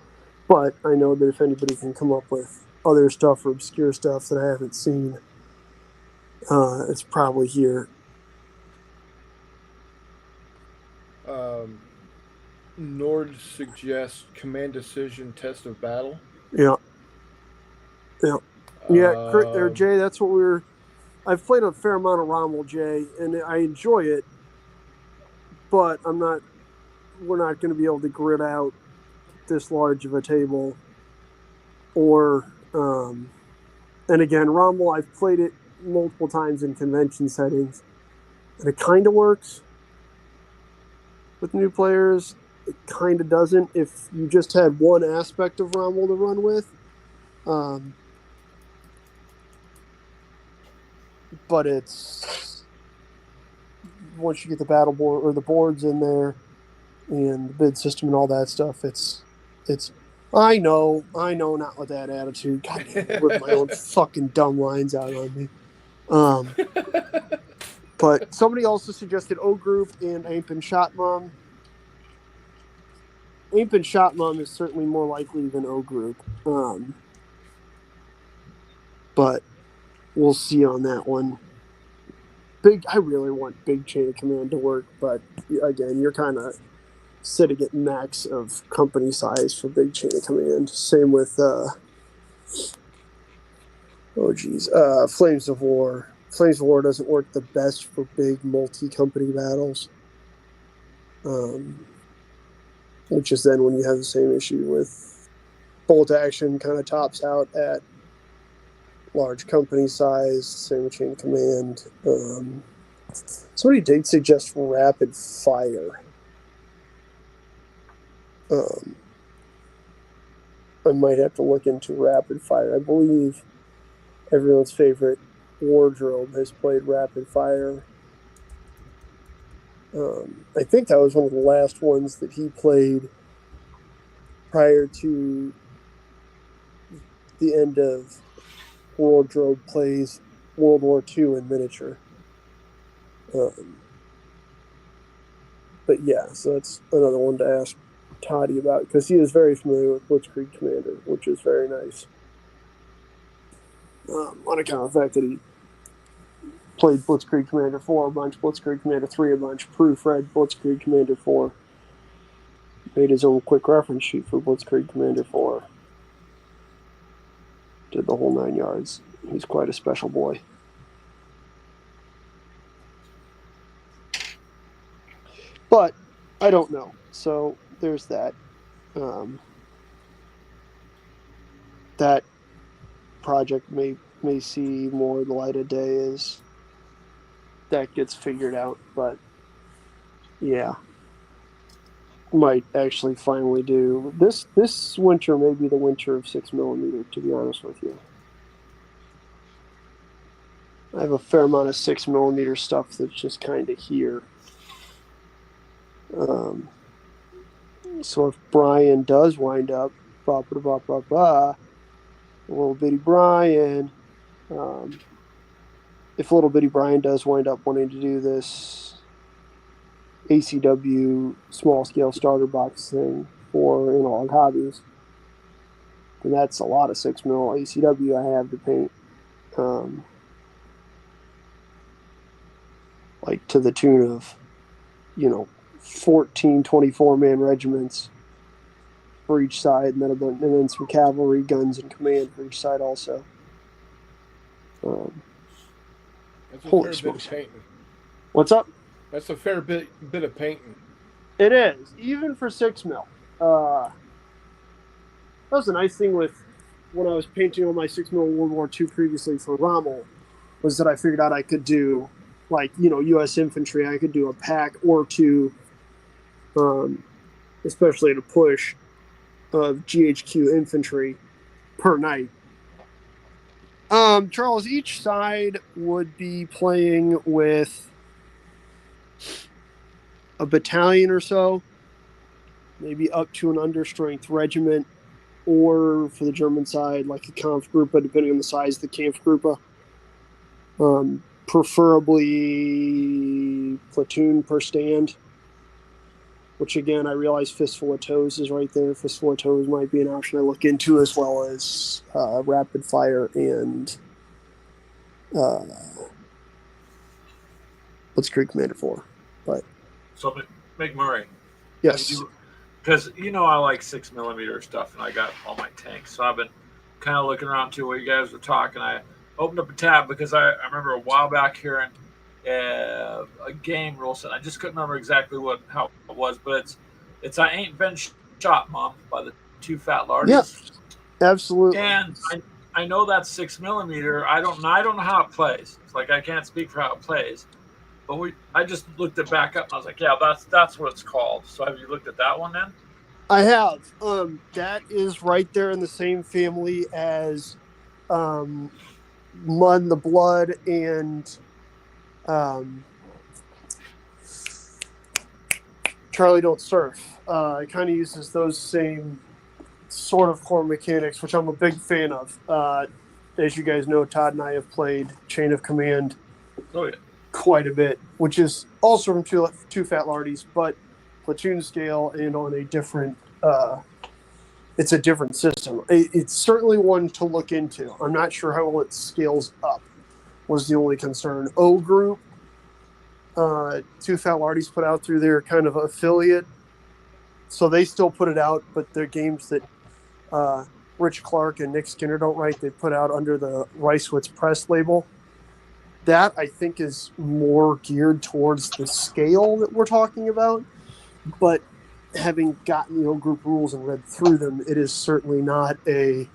But I know that if anybody can come up with other stuff or obscure stuff that I haven't seen, it's probably here. Nord suggests command decision test of battle. Yeah. Jay, that's what I've played a fair amount of Rommel, Jay, and I enjoy it, but we're not going to be able to grid out this large of a table. Or, and again, Rommel, I've played it multiple times in convention settings, and it kind of works with new players. It kind of doesn't if you just had one aspect of Rommel to run with. But it's once you get the battle board or the boards in there and the bid system and all that stuff, it's I know not with that attitude. God, with my own fucking dumb lines out on me. But somebody also suggested O Group and Aimp and Shot Mom. Aimp and Shot Mom is certainly more likely than O Group. But we'll see on that one. I really want Big Chain of Command to work, but again, you're kind of sitting at max of company size for Big Chain of Command. Same with Flames of War. Flames of War doesn't work the best for big multi-company battles, which is then when you have the same issue with bolt action kind of tops out at large company size. Same with Chain of Command. Somebody did suggest rapid fire. I might have to look into rapid fire. I believe everyone's favorite Wardrobe has played rapid fire. I think that was one of the last ones that he played prior to the end of Wardrobe plays World War II in miniature. But yeah, so that's another one to ask Toddy about because he is very familiar with Blitzkrieg Commander, which is very nice. on account of the fact that he played Blitzkrieg Commander 4 a bunch, Blitzkrieg Commander 3 a bunch, proofread Blitzkrieg Commander 4, made his own quick reference sheet for Blitzkrieg Commander 4, did the whole 9 yards. He's quite a special boy. But I don't know. So there's that. That project may see more the light of day as that gets figured out. But yeah, might actually finally do this winter. May be the winter of 6mm. To be honest with you, I have a fair amount of 6mm stuff that's just kind of here. So if Brian does wind up, little bitty Brian, if little bitty Brian does wind up wanting to do this ACW small scale starter box thing for Analog Hobbies, then that's a lot of 6mm ACW I have to paint. Like to the tune of, 14 24-man regiments for each side, and then some cavalry, guns, and command for each side also. That's a Holy fair smokes. bit of painting. What's up? That's a fair bit of painting. It is, even for 6mm. That was a nice thing with when I was painting on my 6mm World War II previously for Rommel, was that I figured out I could do, like, U.S. infantry. I could do a pack or two, especially at a push, of GHQ infantry per night. Charles, each side would be playing with a battalion or so, maybe up to an understrength regiment, or for the German side, like a Kampfgruppe, depending on the size of the Kampfgruppe. Preferably platoon per stand, which again, I realize Fistful of Toes is right there. Fistful of Toes might be an option I look into, as well as Rapid Fire and Blitzkrieg Commander 4. But So McMurray. yes. Because I like 6mm stuff, and I got all my tanks. So I've been kind of looking around too while you guys were talking. I opened up a tab because I remember a while back hearing a game rule set. I just couldn't remember exactly how it was, but it's I Ain't Been Shot, Mom, by the Two Fat Lardies. Yeah, absolutely. And I know that's 6mm. I don't know how it plays. It's like I can't speak for how it plays. But I just looked it back up and I was like, yeah, that's what it's called. So have you looked at that one then? I have. That is right there in the same family as Mud and the Blood and Charlie Don't Surf. It kind of uses those same sort of core mechanics, which I'm a big fan of. As you guys know, Todd and I have played Chain of Command quite a bit, which is also from two Fat Lardies, but platoon scale and on a different it's a different system. It's certainly one to look into. I'm not sure how well it scales up, was the only concern. O Group, Two Fat Lardies put out through their kind of affiliate, so they still put it out, but they're games that Rich Clark and Nick Skinner don't write. They put out under the Reiswitz Press label. That, I think, is more geared towards the scale that we're talking about. But having gotten the O Group rules and read through them, it is certainly not a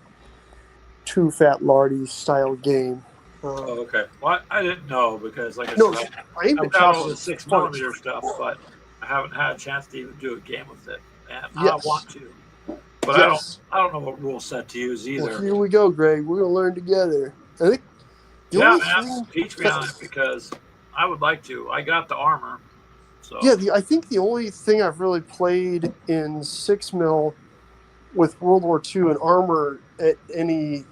Two Fat Lardies style game. Okay. Well, I didn't know because, like I said, I've got all the 6mm stuff, but I haven't had a chance to even do a game with it, and I want to. But I don't know what rule set to use either. Well, here we go, Greg. We're gonna learn together. I think. Teach me on it because I would like to. I got the armor. So. Yeah, I think the only thing I've really played in 6mm with World War II and armor at any,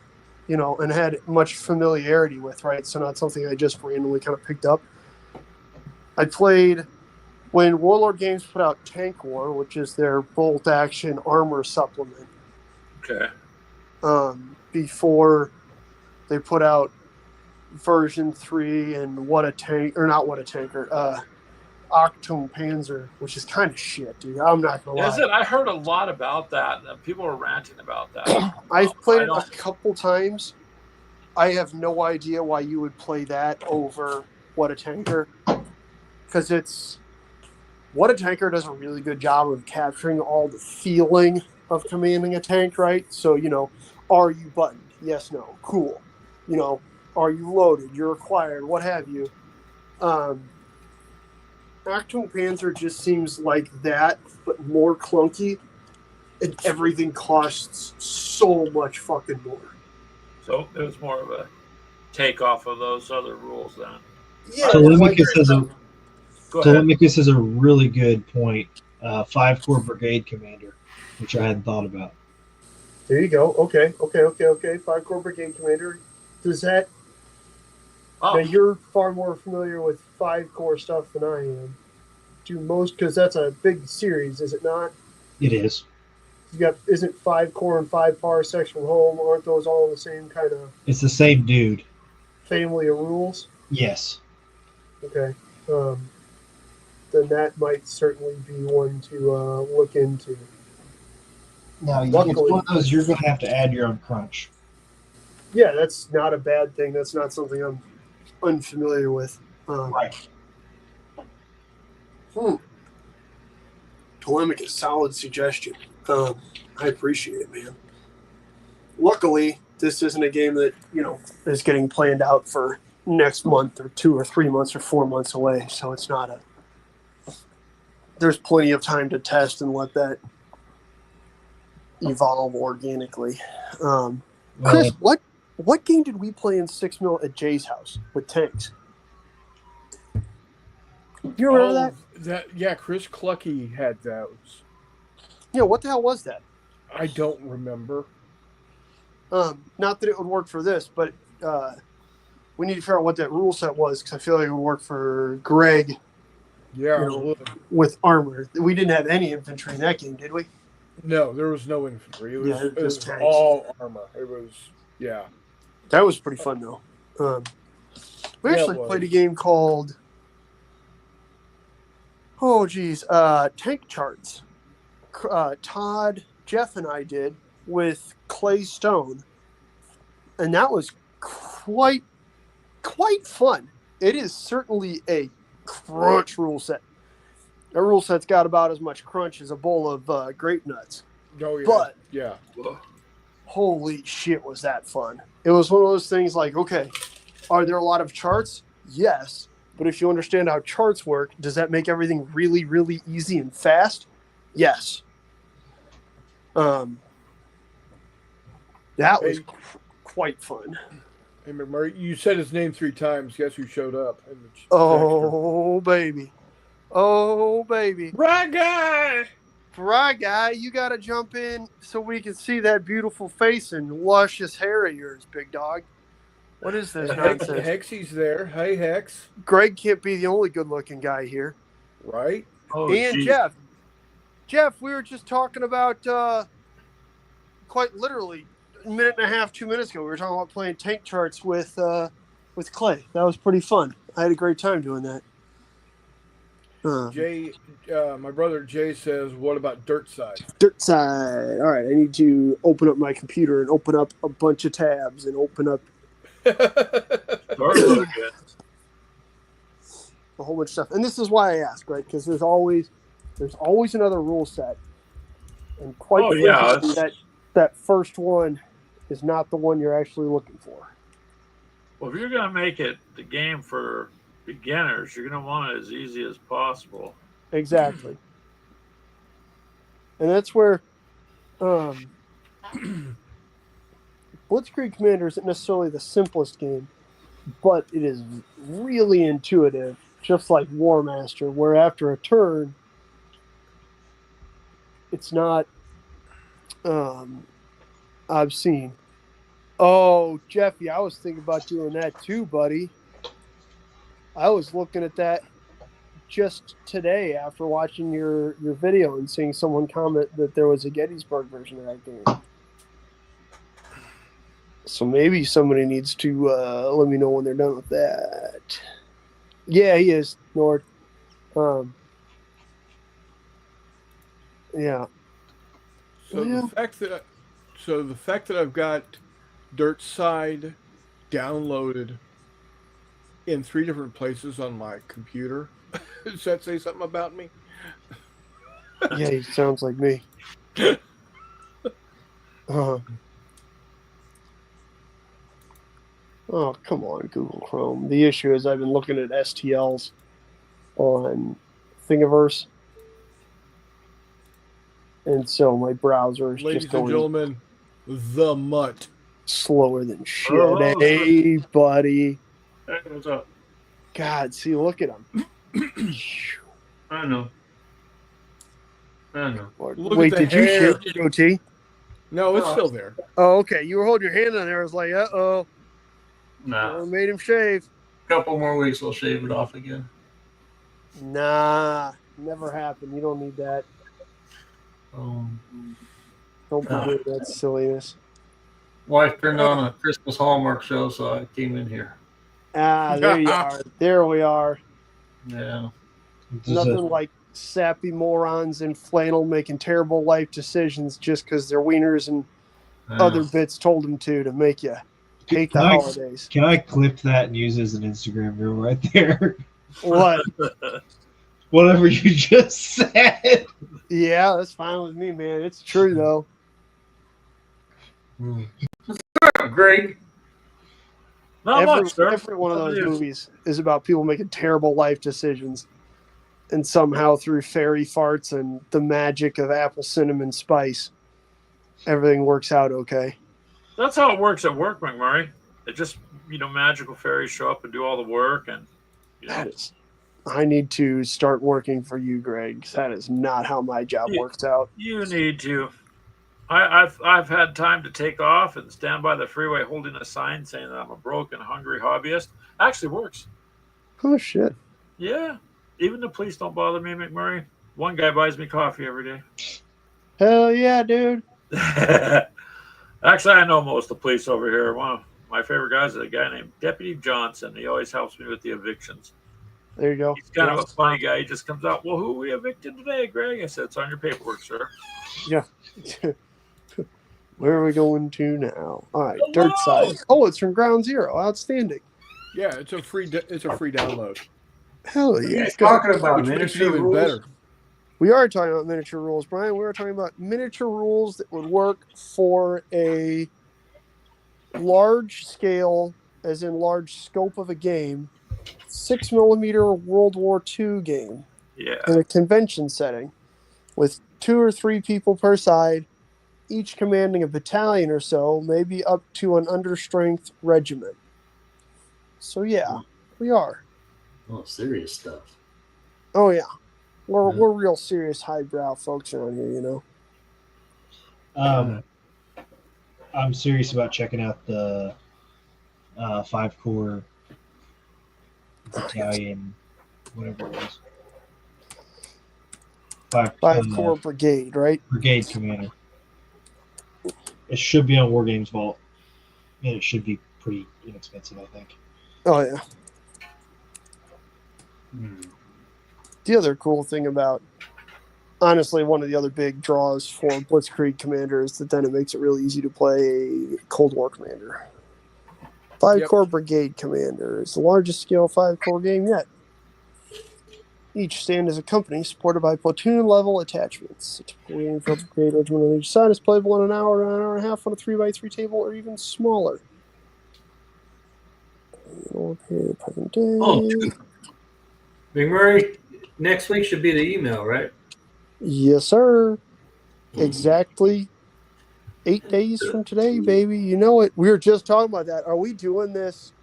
and had much familiarity with, right? So not something I just randomly kind of picked up. I played when Warlord Games put out Tank War, which is their bolt action armor supplement. Okay. Before they put out version 3 and What a Tank, or not What a Tanker, Achtung Panzer, which is kind of shit, dude. I'm not gonna lie. Is it? I heard a lot about that. People are ranting about that. I've played I it a don't. couple times. I have no idea why you would play that over What a Tanker, because it's What a Tanker does a really good job of capturing all the feeling of commanding a tank, right? So, are you buttoned? Yes, no. Cool. Are you loaded? You're required, what have you. Achtung Panzer just seems like that, but more clunky, and everything costs so much fucking more. So it was more of a takeoff of those other rules then. Yeah, Telemachus has a really good point. 5-Corps Brigade Commander, which I hadn't thought about. There you go. Okay. 5-Corps Brigade Commander. Does that... Oh. Now, you're far more familiar with 5-Corps stuff than I am. Because that's a big series, is it not? It is. Isn't 5-Corps and 5 Parsec from Home, aren't those all the same kind of... It's the same dude. Family of rules? Yes. Okay. Then that might certainly be one to look into. Now, it's one of those you're going to have to add your own crunch. Yeah, that's not a bad thing. That's not something I'm unfamiliar with. Right. Telemachus, solid suggestion. I appreciate it, man. Luckily, this isn't a game that, is getting planned out for next month or 2 or 3 months or 4 months away. So it's not there's plenty of time to test and let that evolve organically. Chris, what game did we play in 6 mil at Jay's house with tanks? Do you remember that? Yeah, Chris Clucky had those. Yeah, what the hell was that? I don't remember. Not that it would work for this, but we need to figure out what that rule set was, because I feel like it would work for Greg. Yeah, with armor. We didn't have any infantry in that game, did we? No, there was no infantry. It was tanks. all armor. It was, yeah. That was pretty fun, though. We actually played a game called, Tank Charts. Todd, Jeff, and I did with Clay Stone, and that was quite fun. It is certainly a crunch rule set. That rule set's got about as much crunch as a bowl of grape nuts. Oh, yeah. But yeah, holy shit, was that fun. It was one of those things like, okay, are there a lot of charts? Yes. But if you understand how charts work, does that make everything really, really easy and fast? Yes. That was quite fun. Hey, McMurray, you said his name 3 times. Guess who showed up? Oh, baby. Right guy! Right guy, you got to jump in so we can see that beautiful face and luscious hair of yours, big dog. What is this nonsense? Hexy's there. Hey, Hex. Greg can't be the only good-looking guy here. Right? Oh, and geez. Jeff, we were just talking about, quite literally, a minute and a half, 2 minutes ago, we were talking about playing tank charts with Clay. That was pretty fun. I had a great time doing that. Jay, my brother Jay says, what about Dirt Side? Dirt Side. All right, I need to open up my computer and open up a bunch of tabs and open up a whole bunch of stuff. And this is why I ask, right? Because there's always another rule set. And quite frequently, that first one is not the one you're actually looking for. Well, if you're going to make it the game for beginners, you're going to want it as easy as possible. Exactly. And that's where Blitzkrieg Commander isn't necessarily the simplest game, but it is really intuitive, just like War Master, where after a turn, it's not obscene. Oh, Jeffy, I was thinking about doing that too, buddy. I was looking at that just today after watching your video and seeing someone comment that there was a Gettysburg version of that game. So maybe somebody needs to let me know when they're done with that. Yeah, he is, Nord. Yeah. So Yeah. the fact that I've got Dirt Side downloaded in 3 different places on my computer, does that say something about me? Yeah, he sounds like me. Uh, oh, come on, Google Chrome. The issue is I've been looking at STLs on Thingiverse, and so my browser is just Ladies and going gentlemen, the mutt. slower than shit. Hello, Hey, buddy. Hey, what's up? God, see, look at him. I know. I know. Look Wait, at the did you hair. shave your goatee? No, it's still there. Oh, okay. You were holding your hand on there. I was like, uh-oh. Nah. Made him shave. Couple more weeks, we'll shave it off again. Nah, never happened. You don't need that. Don't be doing that silliness. Wife turned on a Christmas Hallmark show, so I came in here. Ah, there you are. There we are. Yeah. Nothing like sappy morons in flannel making terrible life decisions just because their wieners and other bits told them to make you hate the holidays. Can I clip that and use it as an Instagram reel right there? What? Whatever you just said. Yeah, that's fine with me, man. It's true, though. Greg. Not much, sir. Every one of those movies is about people making terrible life decisions. And somehow through fairy farts and the magic of apple cinnamon spice, everything works out okay. That's how it works at work, McMurray. It just, magical fairies show up and do all the work, and that is. I need to start working for you, Greg. That is not how my job works out. You need to. I've had time to take off and stand by the freeway holding a sign saying that I'm a broke and hungry hobbyist. Actually works. Oh shit. Yeah. Even the police don't bother me, McMurray. One guy buys me coffee every day. Hell yeah, dude. Actually, I know most of the police over here. One of my favorite guys is a guy named Deputy Johnson. He always helps me with the evictions. There you go. He's kind of a funny guy. He just comes out, well, who we evicted today, Greg? I said, it's on your paperwork, sir. Yeah. Where are we going to now? All right, Dirt Side. Oh, it's from Ground Zero. Outstanding. Yeah, it's a free download. Hell yeah. Talking about Which makes it miniature even rules. better. We are talking about miniature rules, Brian. We are talking about miniature rules that would work for a large scale, as in large scope of a game, 6mm World War II game. Yeah. In a convention setting with 2 or 3 people per side, each commanding a battalion or so, maybe up to an understrength regiment. So yeah, we are. Oh, serious stuff. Oh yeah. We're real serious highbrow folks around here, I'm serious about checking out the 5-core battalion, whatever it was. 5-core brigade, right? Brigade commander. It should be on War Games Vault, and it should be pretty inexpensive, I think. Oh yeah. The other cool thing about, honestly, one of the other big draws for Blitzkrieg Commander is that then it makes it really easy to play Cold War Commander. 5-core Brigade Commander is the largest scale 5-core game yet. Each stand is a company supported by platoon-level attachments. A typical game for a brigade regiment on each side is playable in an hour and a half on a 3x3 table or even smaller. Present day. Oh, McMurray, next week should be the email, right? Yes, sir. Exactly 8 days from today, baby. You know it. We were just talking about that. Are we doing this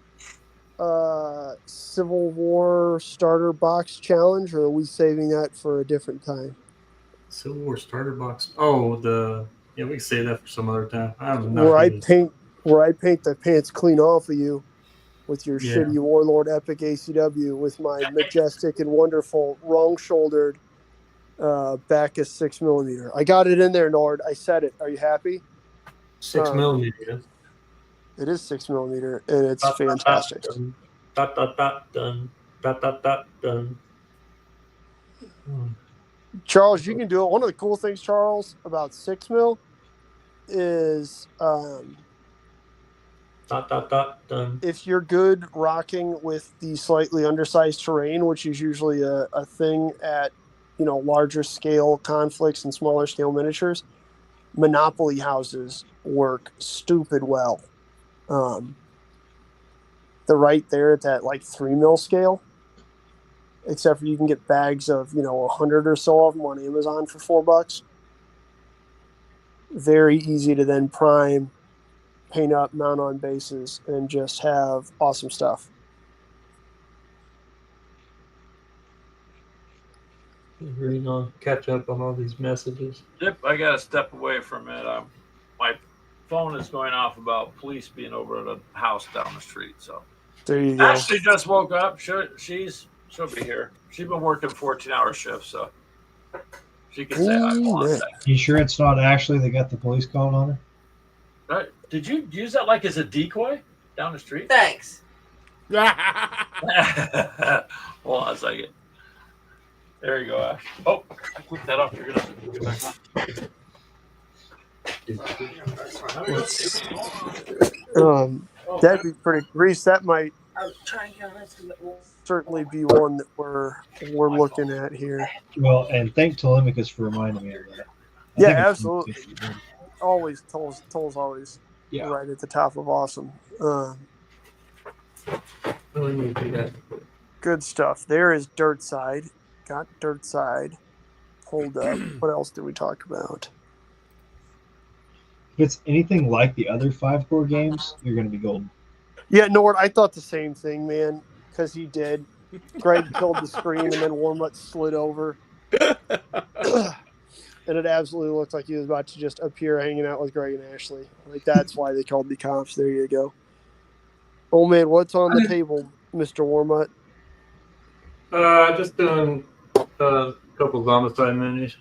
Civil War starter box challenge, or are we saving that for a different time? Civil War starter box. Oh, we can save that for some other time. Where I paint the pants clean off of you with your shitty Warlord Epic ACW with my majestic and wonderful wrong-shouldered Bacchus 6mm. I got it in there, Nord. I said it. Are you happy? 6mm. It is 6mm, and it's fantastic. Dot, dot, dot, dun. Dot, dot, dot, dun. Charles, you can do it. One of the cool things, Charles, about 6mm is Dot, dot, dot, dun. if you're good rocking with the slightly undersized terrain, which is usually a thing at larger scale conflicts and smaller scale miniatures, Monopoly houses work stupid well. They're right there at that like 3mm scale, except for you can get bags of 100 or so of them on Amazon for $4. Very easy to then prime, paint up, mount on bases, and just have awesome stuff. Reading on, catch up on all these messages. Yep, I got to step away from it. My phone is going off about police being over at a house down the street. So There you go. Ashley just woke up. She'll be here. She's been working 14-hour shifts, so she can say hi. Hold on a second. You sure it's not Ashley that got the police calling on her? Did you use that like as a decoy down the street? Thanks. Hold on a second. There you go, Ash. Oh, I clicked that off. You're gonna get back on. That'd be pretty. Reese, that might I'll try again. Let's do it. certainly be one that we're looking at here. Well, and thank Telemachus for reminding me of that. Yeah, absolutely. Always, Toll's always Yeah. right at the top of awesome. Really need to do that. Good stuff. There is Dirt Side. Got Dirt Side pulled up. What else did we talk about? If it's anything like the other 5-core games, you're going to be golden. Yeah, Nord, I thought the same thing, man, because he did. Greg killed the screen and then Warmutt slid over. And it absolutely looked like he was about to just appear hanging out with Greg and Ashley. Like, that's why they called me cops. There you go. Oh, man, what's on the table, Mr. Warmutt? Just doing a couple of homicide minis.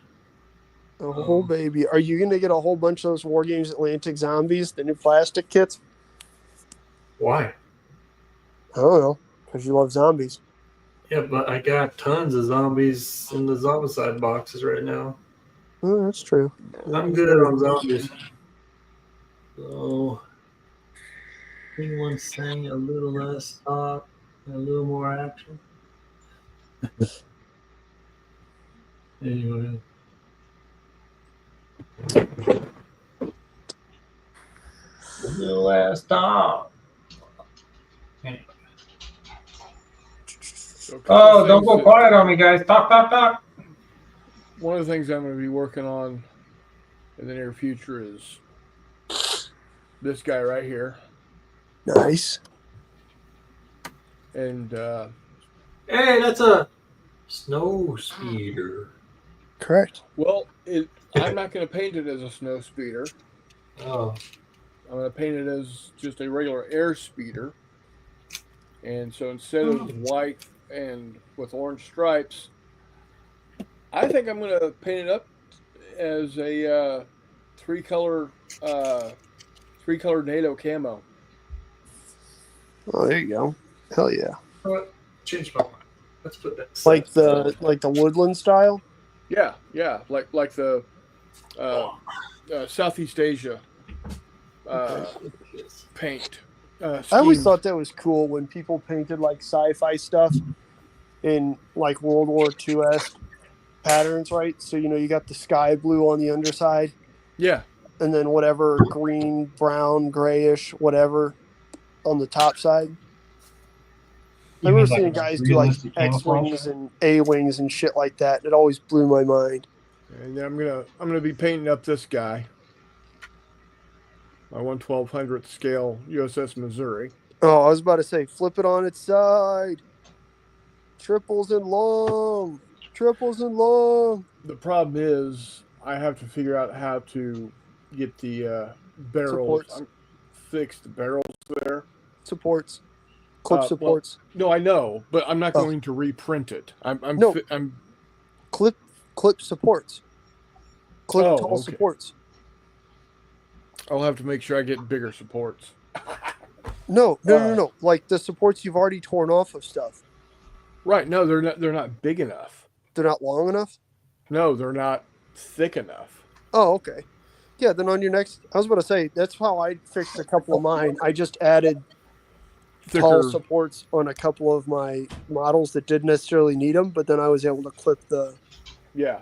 Oh, baby. Are you going to get a whole bunch of those War Games Atlantic Zombies, the new plastic kits? Why? I don't know, because you love zombies. Yeah, but I got tons of zombies in the zombicide boxes right now. Oh, that's true. I'm good on zombies. So, anyone saying a little less talk and a little more action? Anyway. A little less talk. Anyway. So Oh, don't go quiet on me, guys. Talk, talk, talk. One of the things I'm going to be working on in the near future is this guy right here. Nice. And Hey, that's a snow speeder. Correct. well, I'm not going to paint it as a snow speeder. Oh, I'm going to paint it as just a regular air speeder. And so instead of white and with orange stripes, I think I'm going to paint it up as a three-color NATO camo. Oh, there you go. Hell yeah. change my mind. Let's put that. Like the woodland style. Yeah, like the Southeast Asia paint. I always scheme. thought that was cool when people painted like sci-fi stuff in like World War II-esque patterns, right? So you got the sky blue on the underside, Yeah, and then whatever green, brown, grayish, whatever on the top side. I remember seeing guys do like X-wings and A-wings and shit like that. It always blew my mind. and then I'm gonna be painting up this guy. My 1/1200th scale USS Missouri. Oh, I was about to say, flip it on its side. Triples and long. Triples and long. The problem is I have to figure out how to get the barrels fixed. The barrels there. Supports. Clip supports. No, I know, but I'm not going to reprint it. I'm Clip supports. Clip tall supports. I'll have to make sure I get bigger supports. No. Like the supports you've already torn off of stuff. Right. No, they're not. They're not big enough. They're not long enough. No, they're not thick enough. Oh, okay. Yeah, then on your next, I was about to say that's how I fixed a couple of mine. I just added tall Thicker. supports on a couple of my models that didn't necessarily need them, but then I was able to clip Yeah.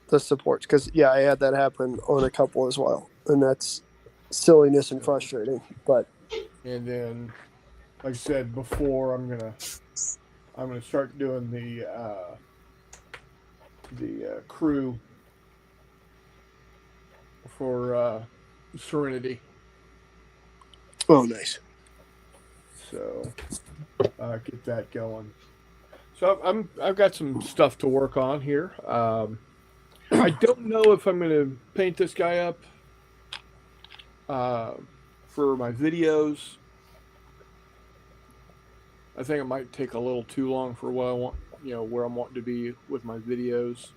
the supports because I had that happen on a couple as well, and that's silliness and frustrating. But And then, like I said before, I'm gonna start doing the crew for Serenity. oh, nice. So get that going. So I've got some stuff to work on here. I don't know if I'm going to paint this guy up for my videos. I think it might take a little too long for what I want, where I'm wanting to be with my videos.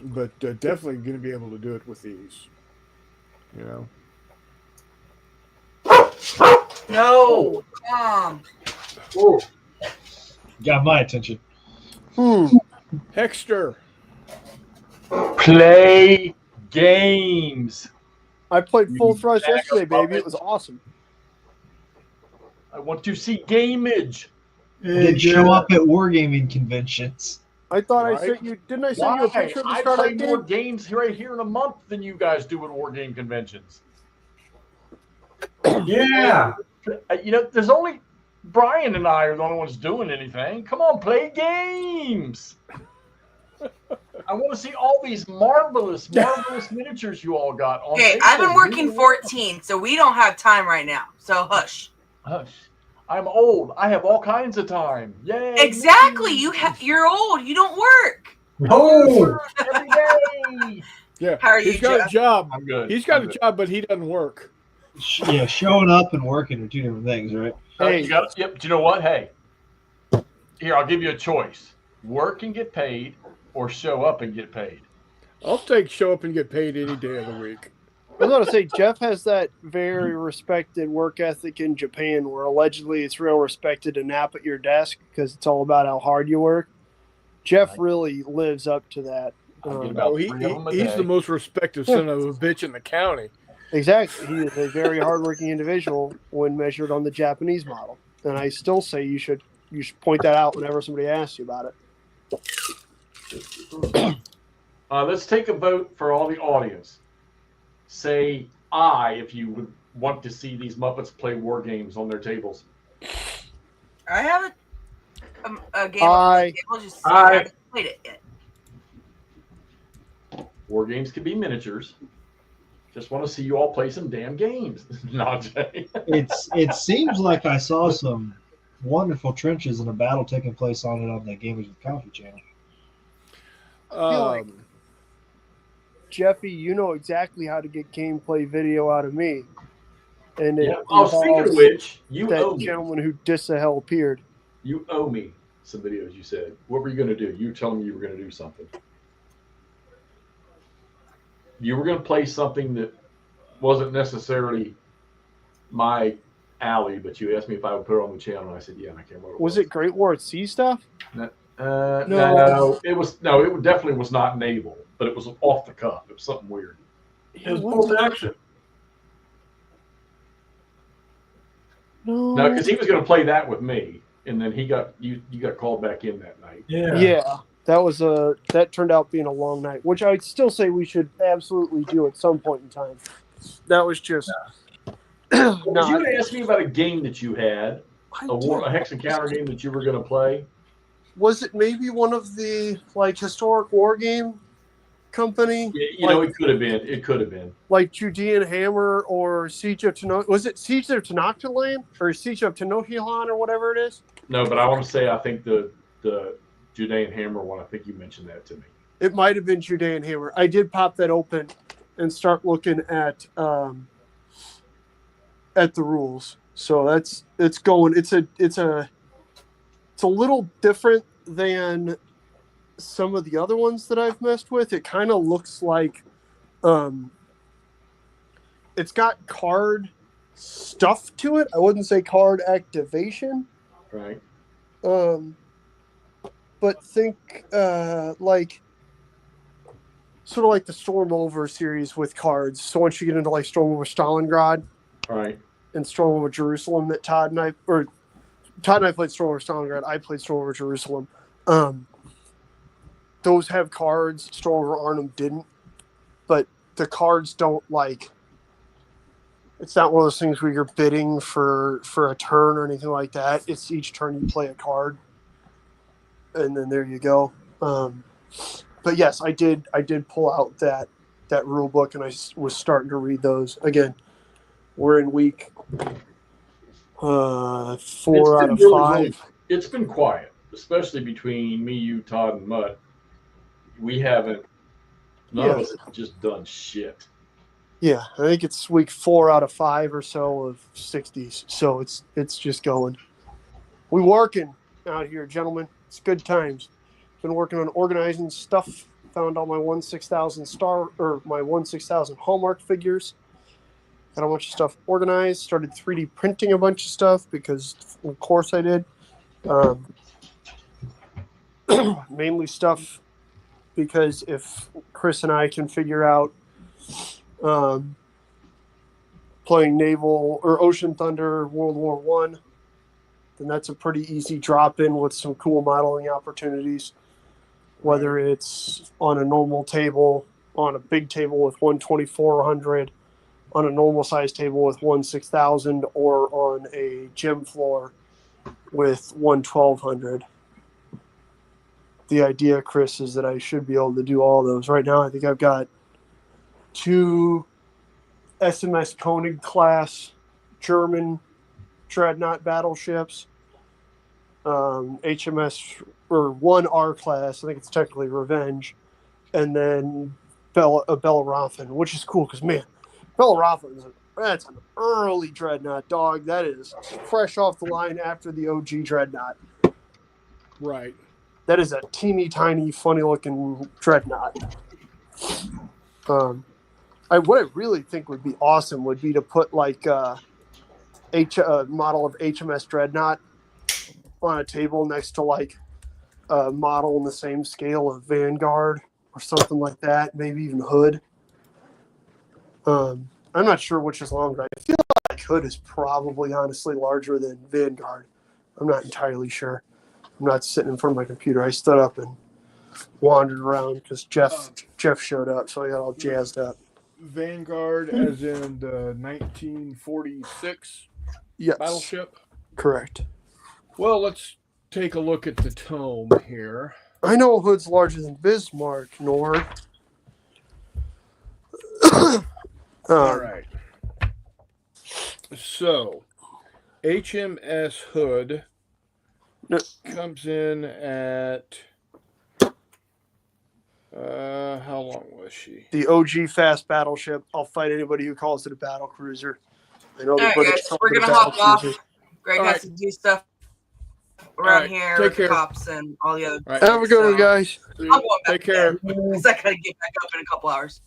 But definitely going to be able to do it with these. No, Mom. Oh, got my attention. Hexter. Play games. I played full thrust yesterday, baby. It was awesome. I want to see gameage. Did show up at wargaming conventions. I thought Right. I sent you. Didn't I send you a Why? picture of the I startup play more game? games right here in a month than you guys do at war game conventions. Yeah. There's only Brian and I are the only ones doing anything. Come on, play games. I want to see all these marvelous miniatures you all got on. Okay, Facebook. I've been working 14, so we don't have time right now. So hush. Hush. I'm old. I have all kinds of time. Yay! Exactly. You're old. You don't work. Oh, Every day. Yeah. How are you, He's got Jeff? a job. I'm good. He's got I'm a job, but he doesn't work. Yeah, showing up and working are two different things, right? Hey, you got. Yep. Do you know what? Hey, here I'll give you a choice: work and get paid, or show up and get paid. I'll take show up and get paid any day of the week. I was going to say, Jeff has that very respected work ethic in Japan where allegedly it's real respected to nap at your desk because it's all about how hard you work. Jeff really lives up to that. I get about Oh, 3 of them a he's day. the most respected son of a bitch in the county. Exactly. He is a very hardworking individual when measured on the Japanese model. And I still say you should point that out whenever somebody asks you about it. Let's take a vote for all the audience. Say aye if you would want to see these Muppets play war games on their tables. I have a game Aye. on the table. Just Aye. I haven't played it yet. War games could be miniatures. Just want to see you all play some damn games. Not Jay. It seems like I saw some wonderful trenches and a battle taking place on it on the Gamers with Coffee channel. like- Jeffy, you know exactly how to get gameplay video out of me. And it Yeah. Oh, speaking of involves which, you owe that me. gentleman who dis-the-hell appeared. You owe me some videos. You said. What were you going to do? You were telling me you were going to do something. You were going to play something that wasn't necessarily my alley, but you asked me if I would put it on the channel, and I said, yeah, and I can't remember what Was it Great War at Sea stuff? No, it was no. It definitely was not naval, but it was off the cuff. It was something weird. it was bolt action. No. No, because he was going to play that with me, and then you got called back in that night. Yeah, that turned out being a long night, which I'd still say we should absolutely do at some point in time. That was just Well, you asked me about a game that you had, I a hex encounter game that you were going to play. Was it maybe one of the historic war game company, Yeah, it could have been. It could have been. like Judean Hammer or Siege of Tenochtitlan? Was it Siege of Tenochtitlan or Siege of Tenochtitlan or whatever it is? No, but I want to say I think the Judean Hammer one. I think you mentioned that to me. It might have been Judean Hammer. I did pop that open and start looking at the rules. So it's going. It's a little different than some of the other ones that I've messed with. It kind of looks like it's got card stuff to it. I wouldn't say card activation. Right. But think like sort of like the Storm Over series with cards. So once you get into like Storm Over Stalingrad Right. and Storm Over Jerusalem that Todd and I played Storm Over Stalingrad, I played Storm Over Jerusalem. Those have cards. Storm Over Arnhem didn't. But the cards don't like it's not one of those things where you're bidding for a turn or anything like that. It's each turn you play a card. And then there you go. But yes, I did pull out that rule book, and I was starting to read those again. We're in week 4 out of 5. It's been quiet, especially between me, you, Todd, and Mutt. We haven't. None of us have just done shit. Yeah, I think it's week 4 out of 5 or so of 60s. So it's just going. We working out here, gentlemen. It's good times. Been working on organizing stuff. Found all my 1/6000 my 1/6000 Hallmark figures. Got a bunch of stuff organized. Started 3D printing a bunch of stuff because, of course, I did. Mainly stuff because if Chris and I can figure out playing Naval or Ocean Thunder World War I, then that's a pretty easy drop in with some cool modeling opportunities. Whether it's on a normal table, on a big table with 1/2400, on a normal size table with 1/6000, or on a gym floor with 1/1200. The idea, Chris, is that I should be able to do all those. Right now, I think I've got 2 SMS Koenig class German dreadnought battleships, HMS or 1 R class. I think it's technically Revenge, and then Bellerophon, which is cool because man, Bellerophon that's an early dreadnought, dog. That is fresh off the line after the OG dreadnought. Right. That is a teeny tiny, funny looking dreadnought. What I really think would be awesome would be to put like a model of HMS Dreadnought on a table next to like a model in the same scale of Vanguard or something like that. Maybe even Hood. I'm not sure which is longer. I feel like Hood is probably honestly larger than Vanguard. I'm not entirely sure. I'm not sitting in front of my computer. I stood up and wandered around because Jeff showed up, so I got all jazzed up. Vanguard, as in the 1946 battleship? Correct. Well, let's take a look at the tome here. I know Hood's larger than Bismarck, Nord. All right. So, HMS Hood comes in at how long was she? The OG fast battleship. I'll fight anybody who calls it a battle cruiser. I know the British call we're it a gonna battle hop cruiser. off. Greg All has right. to do stuff around here Take with care. the cops and all the other. All right. Have a good one, guys. I'm going back Take care. because I gotta get back up in a couple hours.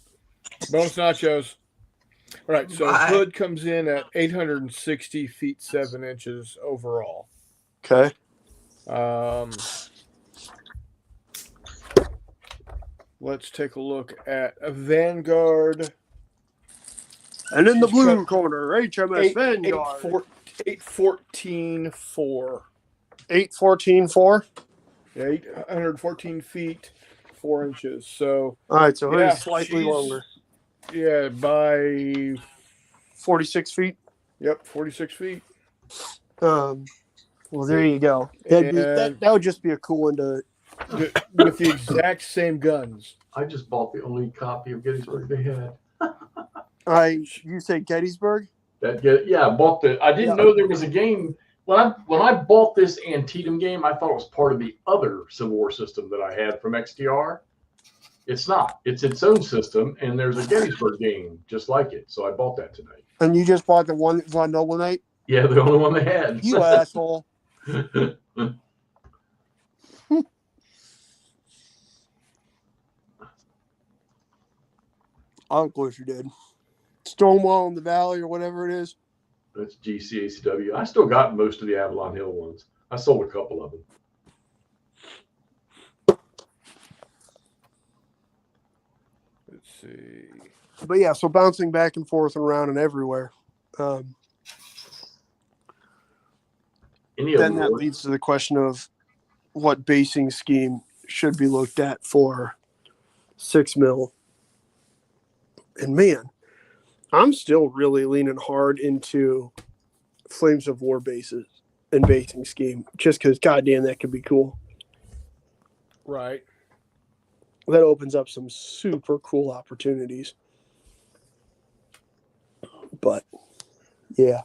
Bonus nachos. All right, so Bye. Hood comes in at 860 feet 7 inches overall. Okay. Let's take a look at a Vanguard. And in the She's blue cut corner, HMS Vanguard. 814.4. 814.4. Yeah, 814 feet 4 inches. So All right, so Hood yeah, is slightly she's- longer. Yeah, by 46 feet. Yep, 46 feet. Well, there you go. That would just be a cool one to. With the exact same guns. I just bought the only copy of Gettysburg they had. You say Gettysburg? I bought the. I didn't know there was a game when I bought this Antietam game. I thought it was part of the other Civil War system that I had from XTR. It's not. It's its own system, and there's a Gettysburg game just like it. So I bought that tonight. And you just bought the one that was on Noble Knight? Yeah, the only one they had. You asshole. Of course you did. It's Stonewall in the Valley or whatever it is. That's GCACW. I still got most of the Avalon Hill ones. I sold a couple of them. Let's see. But yeah, so bouncing back and forth and around and everywhere. Any of Then them that work? leads to the question of what basing scheme should be looked at for 6 mil. And man, I'm still really leaning hard into Flames of War bases and basing scheme, just because goddamn that could be cool. Right. That opens up some super cool opportunities. But yeah.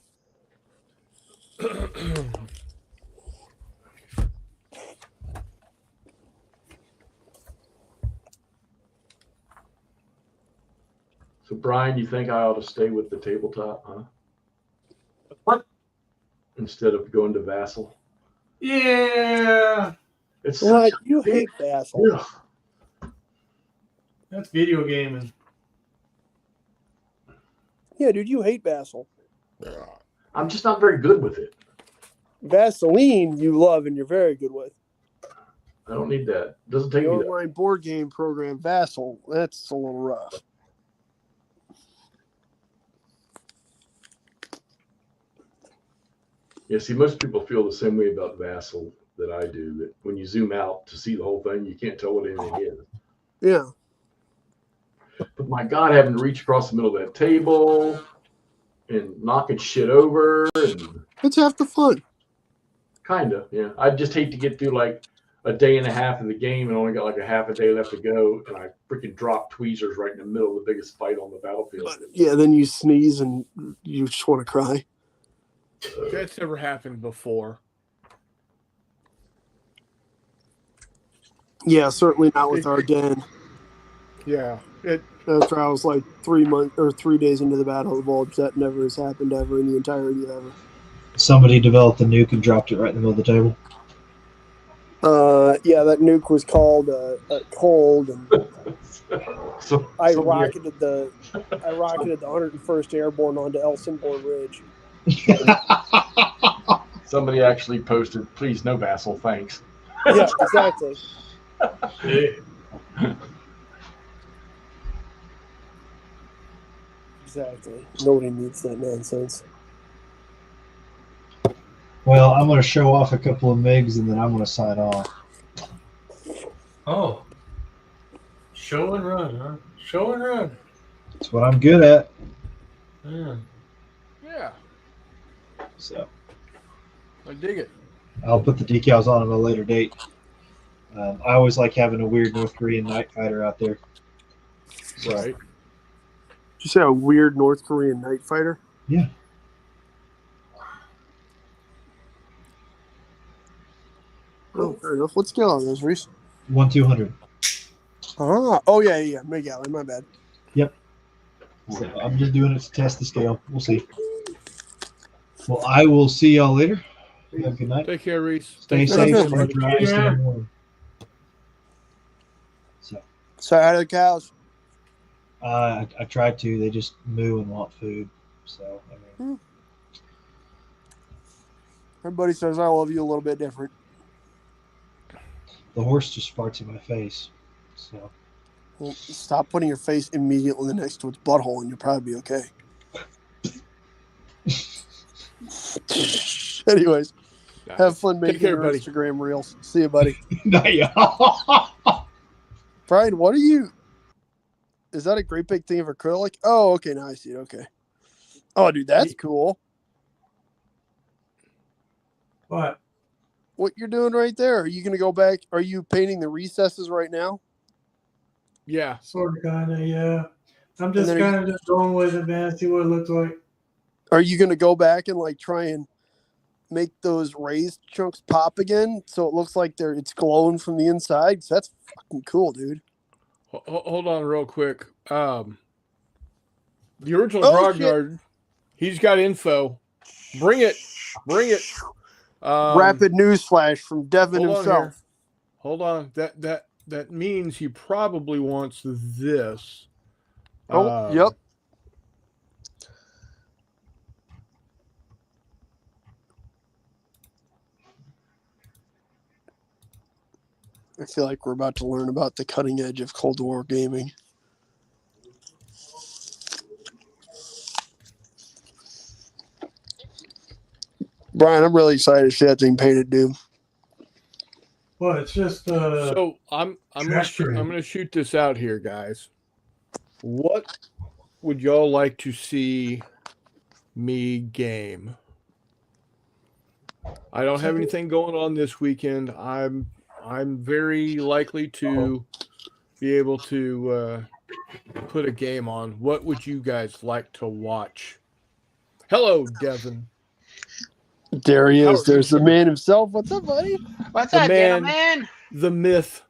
So, Brian, you think I ought to stay with the tabletop, huh? What? Instead of going to Vassal? Yeah, It's What? such a You big hate Vassal. ugh. That's video gaming. Yeah, dude, you hate Vassal. I'm just not very good with it. Vaseline you love and you're very good with. I don't need that. It doesn't take The me that. online board game program, Vassal, that's a little rough. Yeah, see, most people feel the same way about Vassal that I do, that when you zoom out to see the whole thing, you can't tell what anything is. Yeah. But my God, having to reach across the middle of that table and knocking shit over and It's half the fun. kind of, yeah. I just hate to get through like a day and a half of the game and only got like a half a day left to go, and I freaking drop tweezers right in the middle of the biggest fight on the battlefield. Yeah, then you sneeze and you just want to cry. That's never happened before. Yeah, certainly not with our den. Yeah. After I was like 3 months or 3 days into the Battle of the Bulge, that never has happened ever in the entirety of ever. Somebody developed a nuke and dropped it right in the middle of the table. Yeah, that nuke was called cold, and I rocketed the 101st Airborne onto Elsinborn Ridge. Somebody actually posted, "Please, no Vassal, thanks." Yeah, exactly. Exactly. Nobody needs that nonsense. Well, I'm going to show off a couple of MiGs and then I'm going to sign off. Oh. Show and run, huh? Show and run. That's what I'm good at. Yeah. Yeah. So I dig it. I'll put the decals on at a later date. I always like having a weird North Korean night fighter out there. So, Right. Did you say a weird North Korean night fighter? Yeah. Oh, fair enough. What scale are those, Reese? 1/200. Oh yeah. Mig Alley, my bad. Yep. So I'm just doing it to test the scale. We'll see. Well, I will see y'all later. Have a good night. Take care, Reese. Stay Thanks for safe. having Stay us, buddy. dry. Stay Yeah. warm. So Say hi to the cows. I tried to. They just moo and want food. So I mean, Everybody says I love you a little bit different. the horse just farts in my face. So Well, stop putting your face immediately next to its butthole and you'll probably be okay. Anyways, have fun making care, your buddy. Instagram reels. See you, buddy. yeah. Brian, what are you? Is that a great big thing of acrylic? Oh, okay. Now I see it. Okay. Oh, dude, that's cool. What? What you're doing right there? Are you going to go back? Are you painting the recesses right now? Yeah. Sort of, kind of, yeah. I'm just then kind of just going with it, man. See what it looks like. Are you going to go back and like try and make those raised chunks pop again so it looks like it's glowing from the inside? 'Cause that's fucking cool, dude. Hold on real quick. The original Oh, Grognard, he's got info. Bring it. Rapid news flash from Devin hold on himself. here. Hold on. That means he probably wants this. Oh, yep. I feel like we're about to learn about the cutting edge of Cold War gaming. Brian, I'm really excited to see that thing painted, dude. Well, it's just So I'm trash parade. gonna shoot this out here, guys. What would y'all like to see me game? I don't have anything going on this weekend. I'm very likely to be able to put a game on. What would you guys like to watch? Hello, Devin. There he How is. are you, There's the sir? man himself. What's up, buddy? What's The up, man, gentlemen? the myth,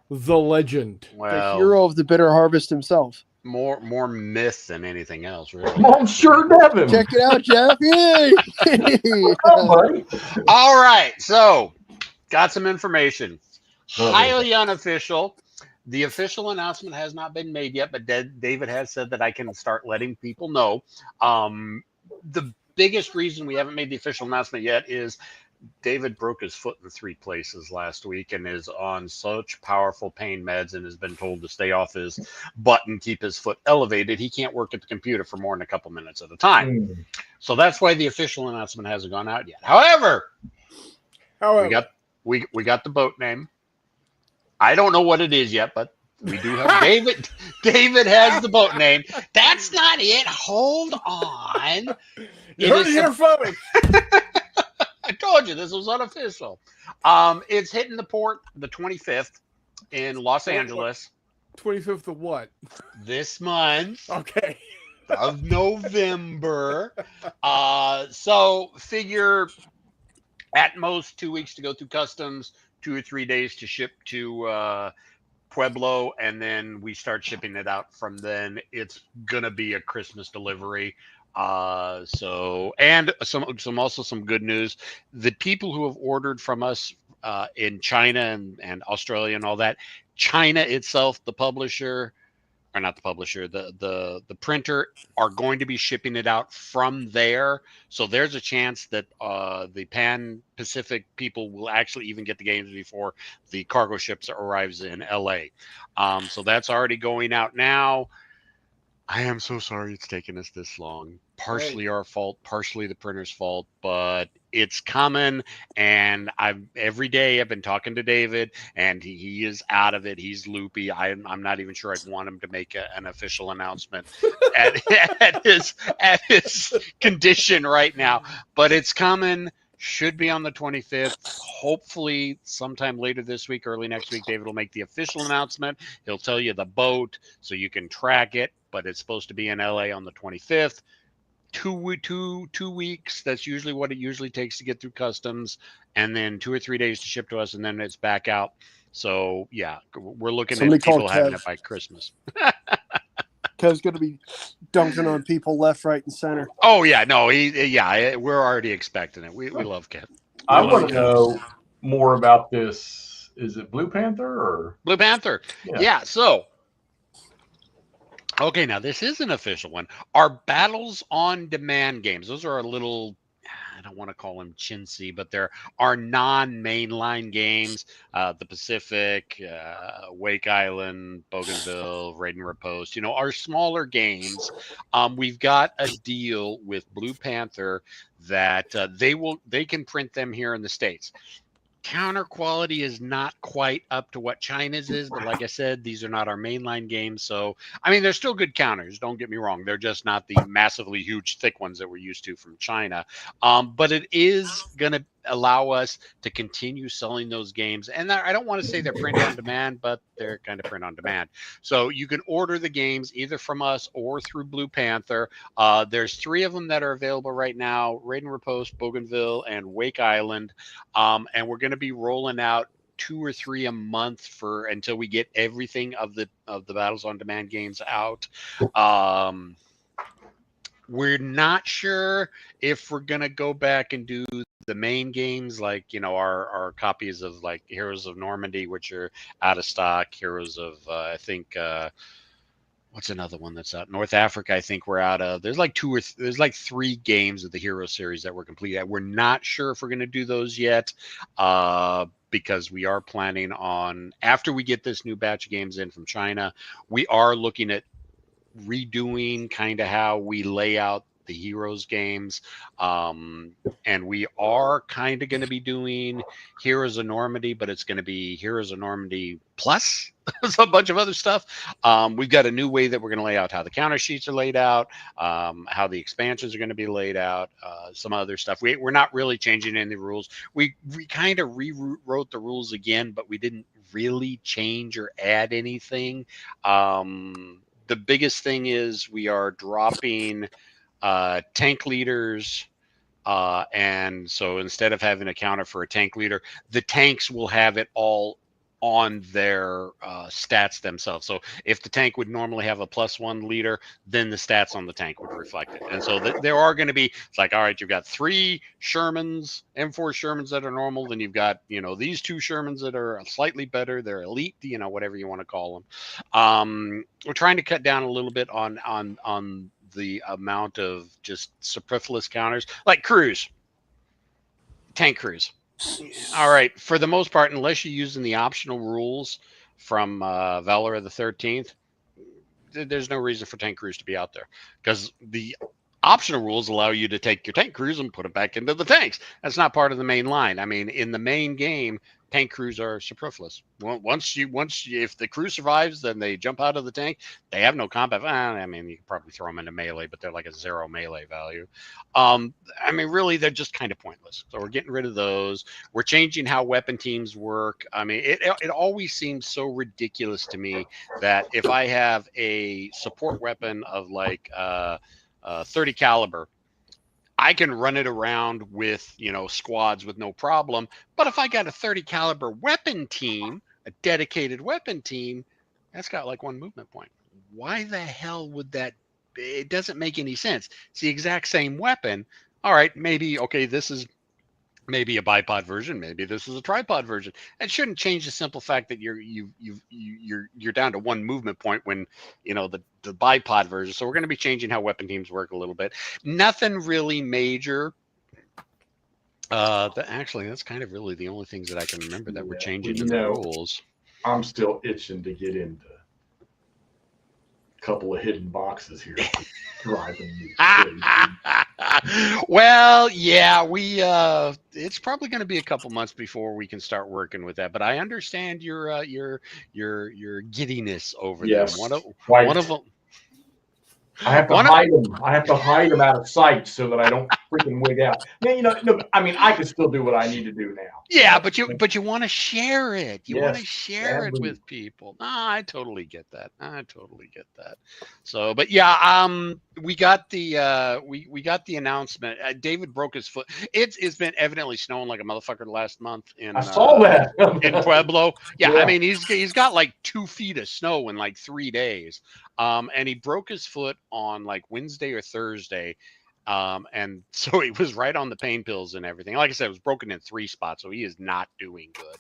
the legend. The Well, hero of the bitter harvest himself. more myth than anything else, really. Monsieur Devin. Check it out, Jeff. Yay! Oh, buddy. All right, so got some information. Okay. Highly unofficial. The official announcement has not been made yet, but David has said that I can start letting people know. The biggest reason we haven't made the official announcement yet is David broke his foot in 3 places last week and is on such powerful pain meds and has been told to stay off his butt and keep his foot elevated. He can't work at the computer for more than a couple minutes at a time. So that's why the official announcement hasn't gone out yet. However, we got the boat name. I don't know what it is yet, but we do have David. David has the boat name. That's not it. Hold on. You heard it here, folks. I told you this was unofficial. It's hitting the port the 25th in Los Angeles. 25th of what? This month. Okay. Of November. So figure at most 2 weeks to go through customs, 2 or 3 days to ship to Pueblo, and then we start shipping it out from then. It's gonna be a Christmas delivery. So and some good news. The people who have ordered from us in China and Australia and all that, China itself, the publisher, or not the publisher, the printer, are going to be shipping it out from there. So there's a chance that the Pan Pacific people will actually even get the games before the cargo ships arrives in LA. So that's already going out now. I am so sorry it's taken us this long. Partially our fault, partially the printer's fault, but it's coming. And every day I've been talking to David, and he is out of it. He's loopy. I'm not even sure I'd want him to make an official announcement at his condition right now. But it's coming. Should be on the 25th. Hopefully, sometime later this week, early next week, David will make the official announcement. He'll tell you the boat so you can track it. But it's supposed to be in LA on the 25th. 2 weeks. That's usually what it usually takes to get through customs, and then 2 or 3 days to ship to us, and then it's back out. So yeah, we're looking at people having it by Christmas. Kev's going to be dunking on people left, right, and center. Oh yeah, no, we're already expecting it. We love Kev. I want to know more about this. Is it Blue Panther or Blue Panther? Yeah. So. Okay, now this is an official one. Our battles on demand games. Those are a little, I don't want to call them chintzy, but they're our non-mainline games. The Pacific, Wake Island, Bougainville, Raiden Riposte, our smaller games. We've got a deal with Blue Panther that they can print them here in the States. Counter quality is not quite up to what China's is, but like I said, these are not our mainline games. So, I mean, they're still good counters. Don't get me wrong. They're just not the massively huge, thick ones that we're used to from China. But it is going to allow us to continue selling those games. And I don't want to say they're print on demand, but they're kind of print on demand. So you can order the games either from us or through Blue Panther. There's 3 of them that are available right now: Raiden Riposte, Bougainville, and Wake Island. And we're going to be rolling out 2 or 3 a month until we get everything of the battles on demand games out. We're not sure if we're going to go back and do the main games, like, our copies of like Heroes of Normandy, which are out of stock. Heroes of, I think, what's another one that's out? North Africa, I think we're out of. There's like there's like 3 games of the Hero series that we're complete. We're not sure if we're going to do those yet, because we are planning on, after we get this new batch of games in from China, we are looking at redoing kind of how we lay out the Heroes games. And we are kind of going to be doing Heroes of Normandy, but it's going to be Heroes of Normandy plus a bunch of other stuff. We've got a new way that we're going to lay out how the counter sheets are laid out, how the expansions are going to be laid out, some other stuff. We're not really changing any rules. We kind of rewrote the rules again, but we didn't really change or add anything. The biggest thing is we are dropping tank leaders. And so instead of having a counter for a tank leader, the tanks will have it all on their stats themselves. So if the tank would normally have a +1 leader, then the stats on the tank would reflect it. And so there are going to be, it's like, all right, you've got 3 Shermans, M4 Shermans that are normal. Then you've got, these 2 Shermans that are slightly better. They're elite, whatever you want to call them. We're trying to cut down a little bit on the amount of just superfluous counters, like crews, tank crews. All right, for the most part, unless you're using the optional rules from Valor of the 13th, there's no reason for tank crews to be out there, because the optional rules allow you to take your tank crews and put it back into the tanks. That's not part of the main line. I mean, in the main game, tank crews are superfluous. If the crew survives, then they jump out of the tank. They have no combat. I mean, you can probably throw them into melee, but they're like a 0 melee value. I mean, really, they're just kind of pointless. So we're getting rid of those. We're changing how weapon teams work. I mean, it always seems so ridiculous to me that if I have a support weapon of like 30 caliber, I can run it around with, squads with no problem. But if I got a 30 caliber weapon team, a dedicated weapon team, that's got like 1 movement point. Why the hell would that? It doesn't make any sense. It's the exact same weapon. All right, maybe, okay, this is maybe a bipod version, maybe this is a tripod version. It shouldn't change the simple fact that you're down to 1 movement point when the bipod version. So we're going to be changing how weapon teams work a little bit. Nothing really major. Actually, that's kind of really the only things that I can remember that we're changing in the rules. I'm still itching to get into a couple of hidden boxes here. Driving me crazy. Well, yeah, it's probably going to be a couple months before we can start working with that. But I understand your giddiness over them. One of them. I have to hide them. I have to hide them out of sight so that I don't freaking wig out. I mean, I can still do what I need to do now. Yeah, but you want to share it. You want to share it with people. No, I totally get that. So, but yeah, we got the we got the announcement. David broke his foot. It's been evidently snowing like a motherfucker last month in. I saw that in Pueblo. Yeah, I mean he's got like 2 feet of snow in like 3 days. And he broke his foot on like Wednesday or Thursday. And so he was right on the pain pills and everything. Like I said, it was broken in 3 spots, so he is not doing good.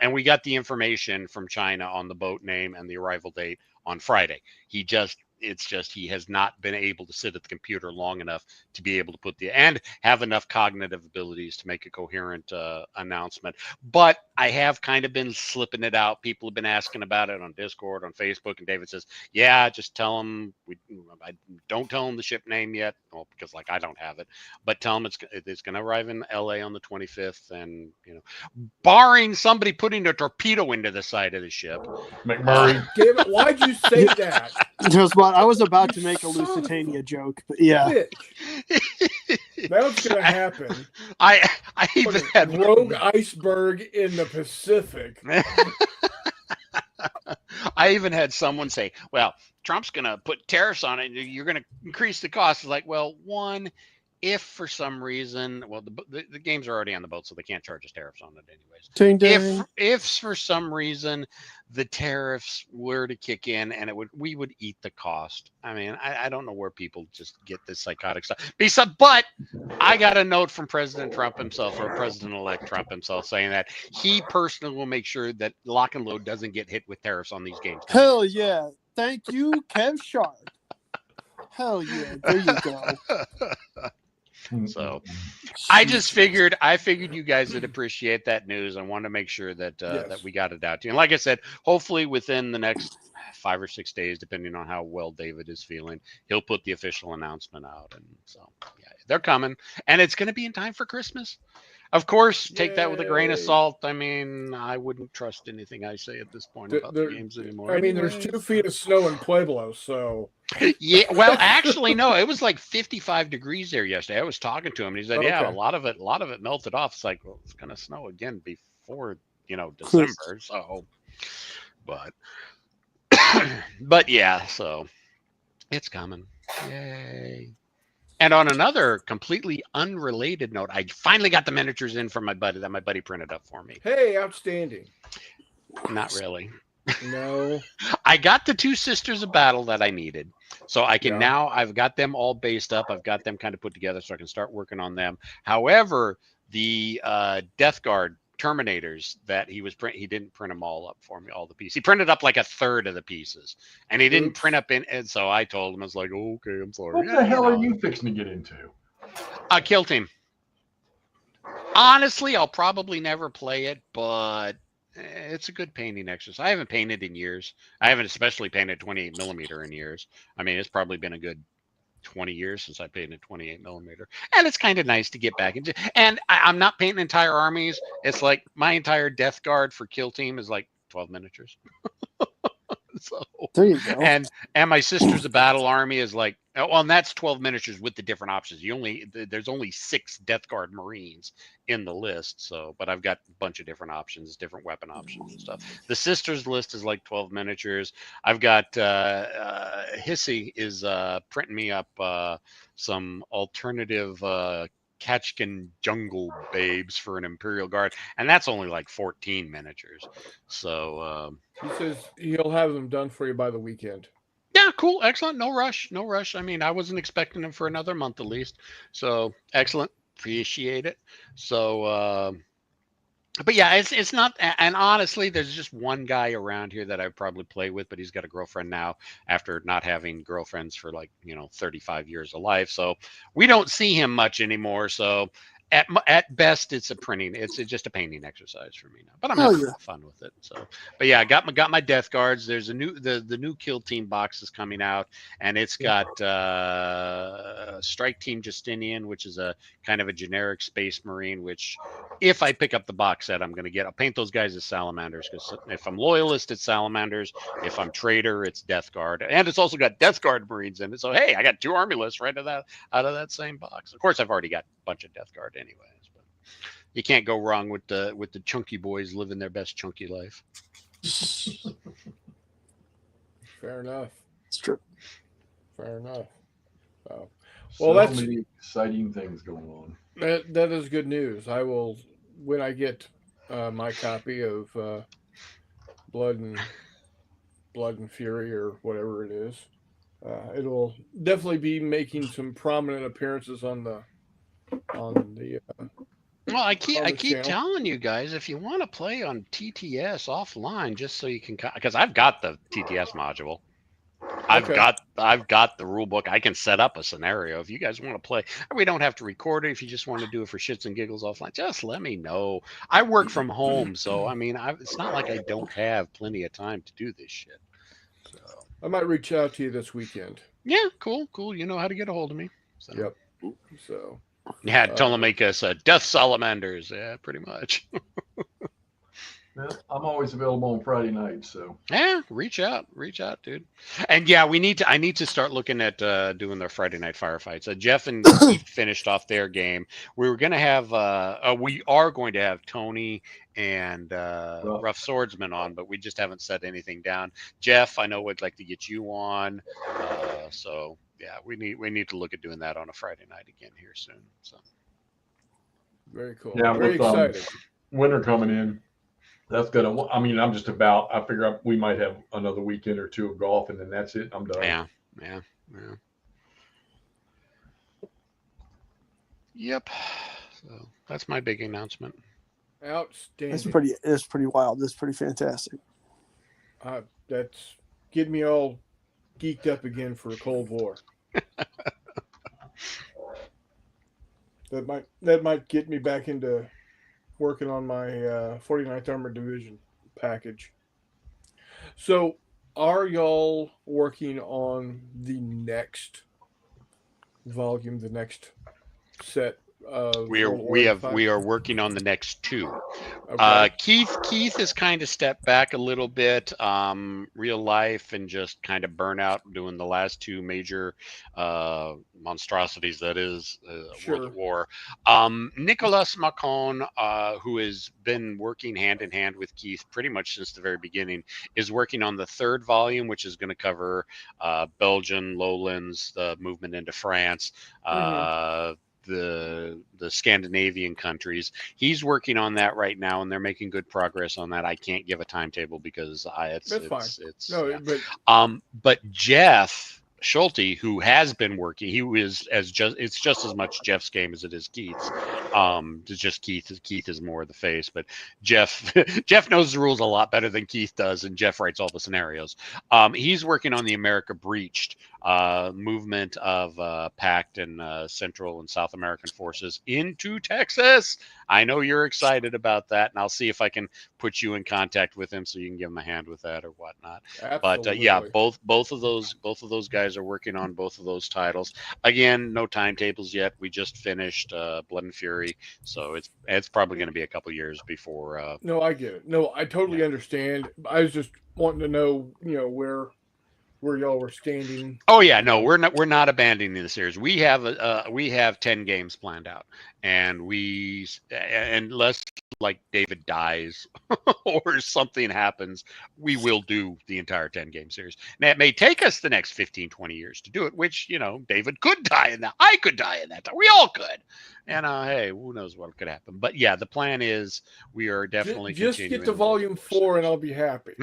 And we got the information from China on the boat name and the arrival date on Friday. He has not been able to sit at the computer long enough to be able to and have enough cognitive abilities to make a coherent announcement. But I have kind of been slipping it out. People have been asking about it on Discord, on Facebook, and David says, yeah, just tell them, I don't tell them the ship name yet, well, because like I don't have it, but tell them it's going to arrive in LA on the 25th. And, barring somebody putting a torpedo into the side of the ship. McMurray. Damn it, why'd you say that? I was about to make a Lusitania joke, but yeah. That was going to happen. I even had rogue iceberg in the Pacific. I even had someone say, well, Trump's going to put tariffs on it. And you're going to increase the cost. It's like, well, one, if for some reason, well, the games are already on the boat, so they can't charge us tariffs on it anyways. Ding, ding. If for some reason the tariffs were to kick in and we would eat the cost. I mean, I don't know where people just get this psychotic stuff. But I got a note from President Trump himself, or President-elect Trump himself, saying that he personally will make sure that Lock and Load doesn't get hit with tariffs on these games. Hell yeah. Thank you, Kev Sharp. Hell yeah, there you go. So I figured you guys would appreciate that news. I wanted to make sure that that we got it out to you. And like I said, hopefully within the next 5 or 6 days, depending on how well David is feeling, he'll put the official announcement out. And so yeah, they're coming, and it's going to be in time for Christmas. Of course, take that with a grain of salt. I mean, I wouldn't trust anything I say at this point about the games anymore. I mean, there's 2 feet of snow in Pueblo, so. Yeah, well, actually, no. It was like 55 degrees there yesterday. I was talking to him, and he said, "Yeah, a lot of it melted off." It's like, well, it's gonna snow again before December. So, but yeah, so it's coming. Yay! And on another completely unrelated note, I finally got the miniatures in from my buddy that my buddy printed up for me. Hey, outstanding. Not really. No. I got the 2 Sisters of Battle that I needed. So I can now, I've got them all based up. I've got them kind of put together so I can start working on them. However, the Death Guard Terminators that he didn't print them all up for me, all the pieces. He printed up like a third of the pieces, and he didn't print up in. And so I told him, I was like, okay, I'm sorry. What the hell are you fixing to get into? Kill Team. Honestly, I'll probably never play it, but it's a good painting exercise. I haven't painted in years. I haven't especially painted 28 millimeter in years. I mean, it's probably been a good 20 years since I painted 28 millimeter, and it's kind of nice to get back into. And I'm not painting entire armies. It's like my entire Death Guard for Kill Team is like 12 miniatures. So there you go. And my Sisters of Battle army is like, well, and that's 12 miniatures with the different options. There's only 6 Death Guard Marines in the list. So, but I've got a bunch of different options, different weapon options and stuff. The Sisters list is like 12 miniatures. I've got Hissy is printing me up some alternative Kachkin jungle babes for an Imperial Guard, and that's only like 14 miniatures. So he says he'll have them done for you by the weekend. Yeah, cool, excellent. No rush. I mean, I wasn't expecting them for another month at least. So excellent, appreciate it. So but yeah, it's not. And honestly, there's just one guy around here that I probably play with, but he's got a girlfriend now after not having girlfriends for 35 years of life. So we don't see him much anymore. So at best, it's a printing. It's just a painting exercise for me now. But I'm having fun with it. So, but yeah, I got my Death Guards. There's a new the new Kill Team box is coming out, and it's got Strike Team Justinian, which is a kind of a generic Space Marine. Which, if I pick up the box set, I'm going to get. I'll paint those guys as Salamanders, because if I'm Loyalist, it's Salamanders. If I'm Traitor, it's Death Guard, and it's also got Death Guard Marines in it. So hey, I got 2 army lists right out of that same box. Of course, I've already got a bunch of Death Guard anyways, but you can't go wrong with the chunky boys living their best chunky life. Fair enough. It's true. Fair enough. Well, so that's many exciting things going on. That is good news. I will, when I get my copy of Blood and Fury or whatever it is, it'll definitely be making some prominent appearances on the. Well, I keep telling you guys, if you want to play on TTS offline, just so you can, because I've got the TTS module, I've got the rule book. I can set up a scenario if you guys want to play. We don't have to record it. If you just want to do it for shits and giggles offline, just let me know. I work from home, so I mean, it's not like I don't have plenty of time to do this shit. So I might reach out to you this weekend. Yeah, cool. You know how to get a hold of me. So. Yep. So. Yeah, tell them to make us Death Salamanders. Yeah, pretty much. Yeah, I'm always available on Friday nights, so yeah, reach out, dude. And yeah, I need to start looking at doing their Friday night firefights. Jeff and Keith finished off their game. We are going to have Tony and Rough Swordsman on, but we just haven't set anything down. Jeff, I know would like to get you on, so yeah, we need to look at doing that on a Friday night again here soon. So very cool. Yeah, very excited. Winter coming in. That's gonna. I mean, I'm just about. I figure we might have another weekend or 2 of golf, and then that's it. I'm done. Yeah. Yep. So that's my big announcement. Outstanding. It's pretty wild. That's pretty fantastic. That's getting me all geeked up again for a Cold War. That might get me back into working on my 49th Armored Division package. So, are y'all working on the next volume, the next set of We World Warrior 5? are working on the next two. Okay. Keith has kind of stepped back a little bit, real life and just kind of burnout doing the last two major monstrosities that is Sure. World at War. Nicolas Macon, who has been working hand in hand with Keith pretty much since the very beginning, is working on the third volume, which is going to cover Belgian, Lowlands, the movement into France, the Scandinavian countries. He's working on that right now, and they're making good progress on that. I can't give a timetable because but Jeff Schulte, who has been working, it's just as much Jeff's game as it is Keith's. It's just Keith is more the face, but Jeff knows the rules a lot better than Keith does, and Jeff writes all the scenarios. He's working on the America Breached movement of Pact and Central and South American forces into Texas. I know you're excited about that, and I'll see if I can put you in contact with him so you can give him a hand with that or whatnot. Absolutely. But yeah, both of those guys are working on both of those titles. Again, no timetables yet. We just finished Blood and Fury, so it's probably going to be a couple years before. No, I get it. No, I totally understand. I was just wanting to know, where y'all were standing. Oh yeah, no, we're not abandoning the series. We have 10 games planned out, and unless like David dies or something happens, we will do the entire 10 game series. Now it may take us the next 15, 20 years to do it, which David could die in that. I could die in that time. We all could. And hey, who knows what could happen? But yeah, the plan is we are definitely just get to volume 4 and I'll be happy.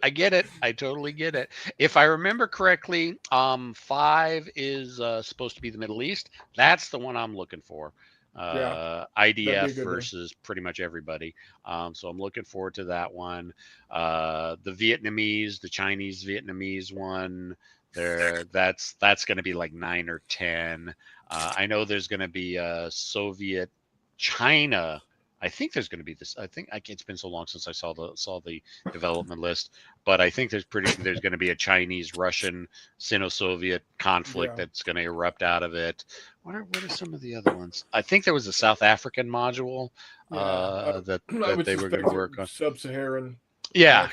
I get it. I totally get it. If I remember correctly, 5 is supposed to be the Middle East. That's the one I'm looking for. IDF versus pretty much everybody. So I'm looking forward to that one. The Chinese Vietnamese one. That's going to be like 9 or 10. I know there's going to be Soviet China. I think there's going to be this. It's been so long since I saw the development list, but I think there's going to be a Chinese-Russian Sino-Soviet conflict that's going to erupt out of it. What are some of the other ones? I think there was a South African module that they were going to work on. Sub-Saharan. Yeah.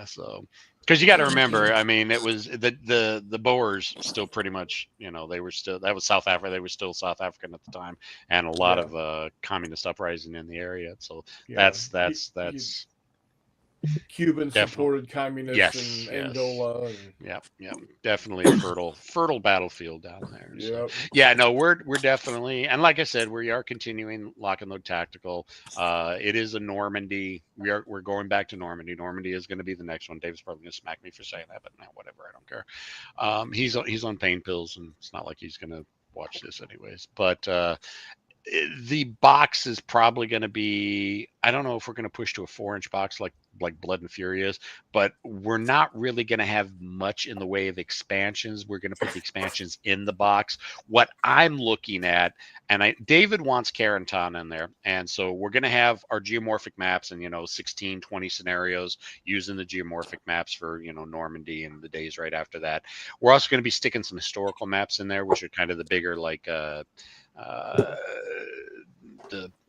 So. Because you got to remember, I mean, it was the Boers still pretty much, that was South Africa. They were still South African at the time, and a lot of communist uprising in the area. So that's Cuban supported communists and Angola. Yeah, definitely a fertile battlefield down there. So, yeah, no, we're definitely, and like I said, we are continuing Lock and Load Tactical. It is a Normandy. We're going back to Normandy. Normandy is going to be the next one. Dave's probably going to smack me for saying that, but whatever, I don't care. He's on pain pills, and it's not like he's going to watch this anyways. But the box is probably going to be, I don't know if we're going to push to a 4-inch box like Blood and Fury is, but we're not really going to have much in the way of expansions. We're going to put the expansions in the box. What I'm looking at, and David wants Carentan in there, and so we're going to have our geomorphic maps and 16, 20 scenarios using the geomorphic maps for Normandy and the days right after that. We're also going to be sticking some historical maps in there, which are kind of the bigger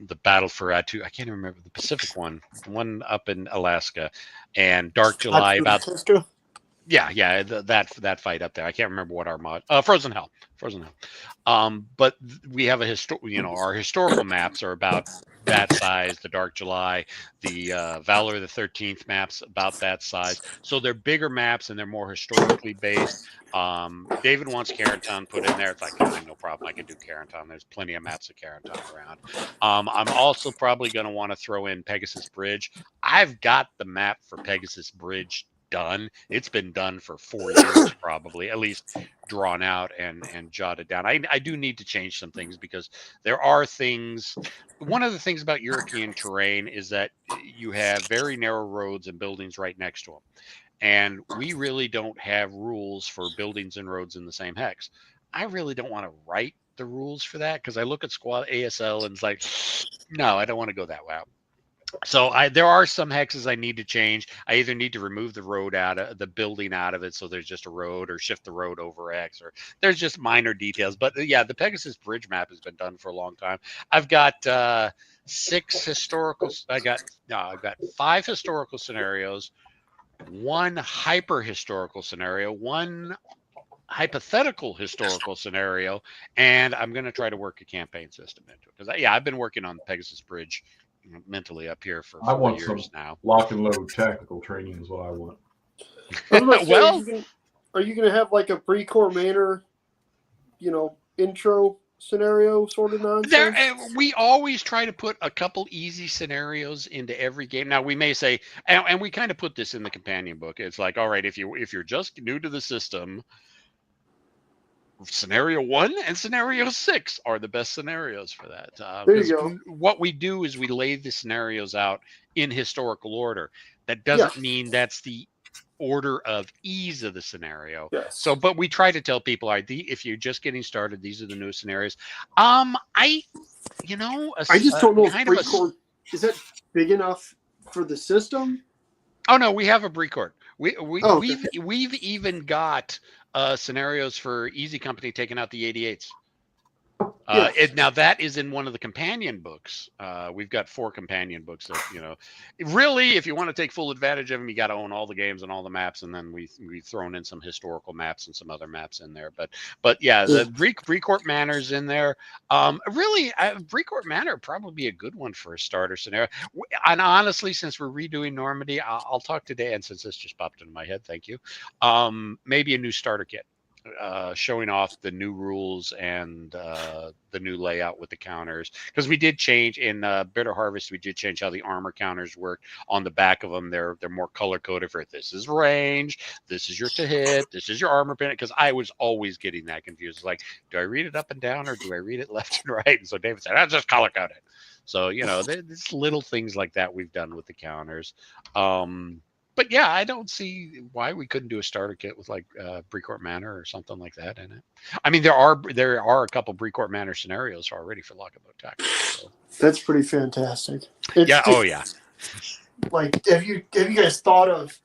the battle for I can't even remember the Pacific one, the one up in Alaska, and Dark July about that fight up there. I can't remember what our mod Frozen Hell. But we have our historical maps are about that size. The Dark July, the Valor of the 13th maps about that size. So they're bigger maps and they're more historically based. David wants Carentan put in there. It's like, no problem. I can do Carentan. There's plenty of maps of Carentan around. I'm also probably going to want to throw in Pegasus Bridge. I've got the map for Pegasus Bridge done. It's been done for 4 years, probably, at least drawn out and jotted down. I do need to change some things because there are things. One of the things about European terrain is that you have very narrow roads and buildings right next to them. And we really don't have rules for buildings and roads in the same hex. I really don't want to write the rules for that because I look at Squad ASL and it's like, no, I don't want to go that route. So there are some hexes I need to change. I either need to remove the road out of the building out of it, so there's just a road, or shift the road over X, or there's just minor details. But yeah, the Pegasus Bridge map has been done for a long time. I've got 6 historical. I've got 5 historical scenarios, 1 hyper historical scenario, 1 hypothetical historical scenario, and I'm going to try to work a campaign system into it because I've been working on Pegasus Bridge mentally up here for 4 years now. Lock and load tactical training is what I want. Well, are you going to have like a Precore Manor, intro scenario sort of nonsense? We always try to put a couple easy scenarios into every game. Now we may say, and we kind of put this in the companion book. It's like, all right, if you're just new to the system, scenario 1 and scenario 6 are the best scenarios for that. There you go. What we do is we lay the scenarios out in historical order. That doesn't mean that's the order of ease of the scenario. Yes. So, but we try to tell people, if you're just getting started, these are the new scenarios. I just don't know if Precore is that big enough for the system. Oh no, we have a Precore. We've even got scenarios for Easy Company taking out the 88s. Now that is in one of the companion books. We've got 4 companion books that, really, if you want to take full advantage of them, you got to own all the games and all the maps. And then we've thrown in some historical maps and some other maps in there. But yeah, the Brecourt Manor's in there. Really, Brecourt Manor would probably be a good one for a starter scenario. And honestly, since we're redoing Normandy, I'll talk to Dan, since this just popped into my head. Thank you. Maybe a new starter kit. Showing off the new rules and the new layout with the counters, because we did change in Bitter Harvest. We did change how the armor counters work on the back of them. They're more color coded for this is range, this is your to hit, this is your armor pin. Because I was always getting that confused. Like, do I read it up and down or do I read it left and right? And so David said, "I'll just color code it." So there's little things like that we've done with the counters. But yeah, I don't see why we couldn't do a starter kit with like Brecourt Manor or something like that in it. I mean, there are a couple Brecourt Manor scenarios already for Lock and Load Tactics. So. That's pretty fantastic. Like, have you guys thought of,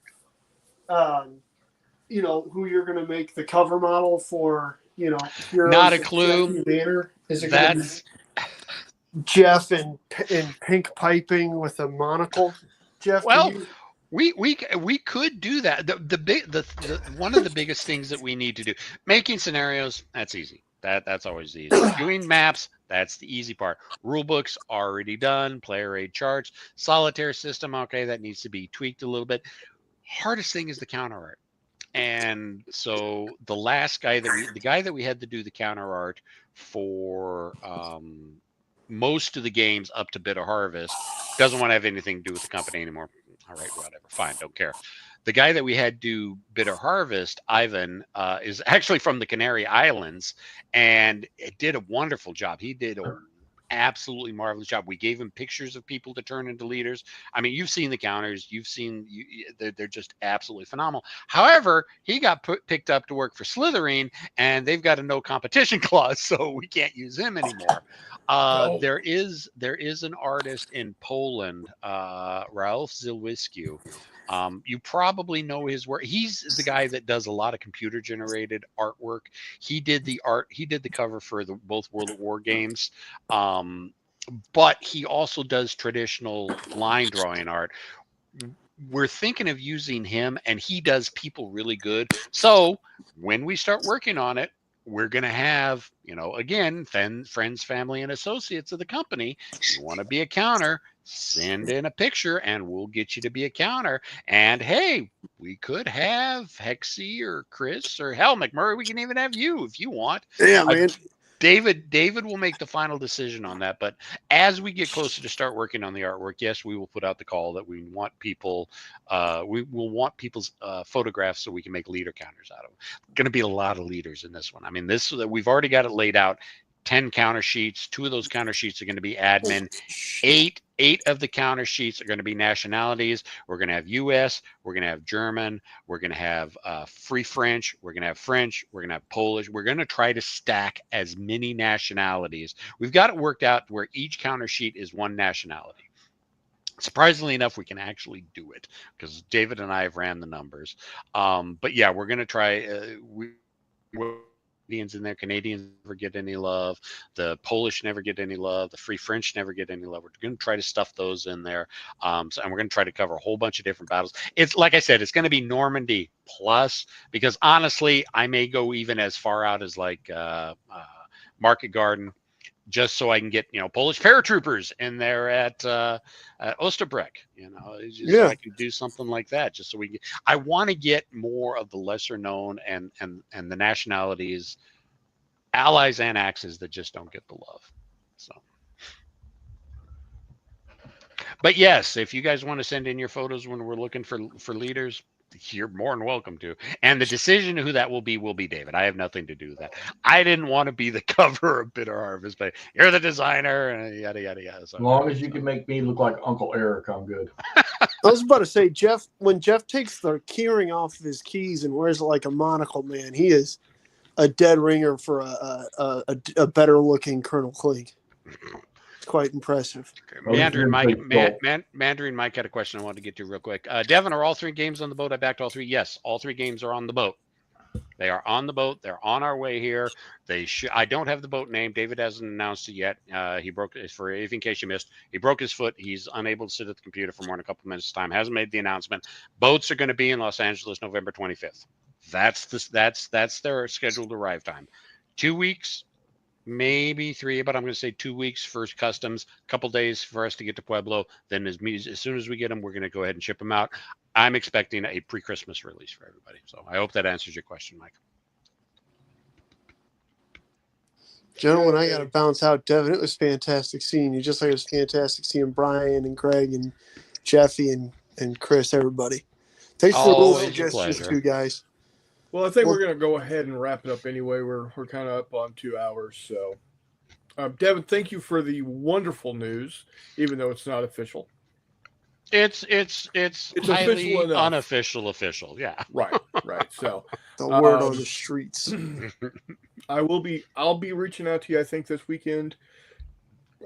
who you're going to make the cover model for? Not a clue. Manor? Is it going to be Jeff in pink piping with a monocle? Jeff, we could do that. The one of the biggest things that we need to do, making scenarios, that's easy. That's always easy. Doing maps, that's the easy part. Rule books already done. Player aid charts, solitaire system. Okay, that needs to be tweaked a little bit. Hardest thing is the counter art. And so the guy that we had to do the counter art for most of the games up to Bitter Harvest doesn't want to have anything to do with the company anymore. All right, whatever, fine, don't care. The guy that we had do Bitter Harvest, Ivan, is actually from the Canary Islands, and it did a wonderful job. He did an absolutely marvelous job. We gave him pictures of people to turn into leaders. I mean, you've seen the counters. They're just absolutely phenomenal. However, he got picked up to work for Slytherin, and they've got a no competition clause, so we can't use him anymore. There is an artist in Poland, Ralph Zilwiscu. You probably know his work. He's the guy that does a lot of computer generated artwork. He did the cover for both World at War games. But he also does traditional line drawing art. We're thinking of using him, and he does people really good. So when we start working on it, we're going to have, again, friends, family, and associates of the company. You want to be a counter, send in a picture, and we'll get you to be a counter. And hey, we could have Hexy or Chris or hell, McMurray. We can even have you if you want. Yeah, man. David will make the final decision on that. But as we get closer to start working on the artwork, yes, we will put out the call that we want people. We will want people's photographs so we can make leader counters out of them. Going to be a lot of leaders in this one. I mean, we've already got it laid out. 10 counter sheets. 2 of those counter sheets are going to be admin. Eight of the counter sheets are going to be nationalities. We're going to have U.S. We're going to have German. We're going to have free French. We're going to have French. We're going to have Polish. We're going to try to stack as many nationalities. We've got it worked out where each counter sheet is one nationality. Surprisingly enough, we can actually do it because David and I have ran the numbers. But yeah, we're going to try. Canadians in there. Canadians never get any love. The Polish never get any love. The Free French never get any love. We're going to try to stuff those in there. And we're going to try to cover a whole bunch of different battles. It's like I said, it's going to be Normandy plus, because honestly, I may go even as far out as like Market Garden, just so I can get, Polish paratroopers in there at Osterbreck, so I can do something like that, just so I want to get more of the lesser known and the nationalities, allies and axes that just don't get the love. So, but yes, if you guys want to send in your photos when we're looking for leaders, you're more than welcome to. And the decision who that will be David. I have nothing to do with that. I didn't want to be the cover of Bitter Harvest, but you're the designer and yada yada yada. So, as long as you can make me look like Uncle Eric, I'm good. I was about to say, Jeff, when Jeff takes the keyring off of his keys and wears like a monocle, man, he is a dead ringer for a better looking Colonel Clink. It's quite impressive. Mandarin Mike had a question I wanted to get to real quick. Devin, are all 3 games on the boat? I backed all 3. Yes, all 3 games are on the boat. They are on the boat. They're on our way here. I don't have the boat name. David hasn't announced it yet. He broke it for, if in case you missed, he broke his foot. He's unable to sit at the computer for more than a couple of minutes time. Hasn't made the announcement. Boats are going to be in Los Angeles November 25th. That's their scheduled arrive time. 2 weeks, maybe 3, but I'm going to say 2 weeks for customs, a couple days for us to get to Pueblo. Then as soon as we get them, we're going to go ahead and ship them out. I'm expecting a pre-Christmas release for everybody. So I hope that answers your question, Mike. Gentlemen, I got to bounce out. Devin, it was fantastic seeing you, just like it was fantastic seeing Brian and Greg and Jeffy and Chris, everybody. Thanks for the little suggestions too, guys. Well, I think we're going to go ahead and wrap it up anyway. We're kind of up on 2 hours. So, Devin, thank you for the wonderful news, even though it's not official. It's highly unofficial official. Yeah. Right. So the word on the streets. I'll be reaching out to you, I think, this weekend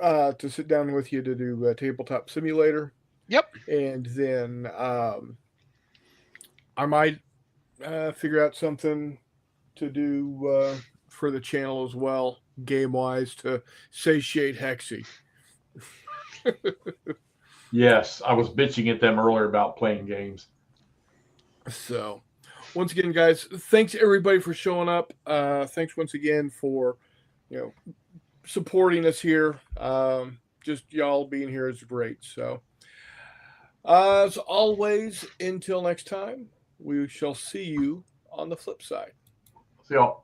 to sit down with you to do a Tabletop Simulator. Yep. And then I might figure out something to do for the channel as well, game-wise, to satiate Hexy. Yes, I was bitching at them earlier about playing games. So, once again, guys, thanks everybody for showing up. Thanks once again for, supporting us here. Just y'all being here is great. So, as always, until next time, we shall see you on the flip side. See y'all.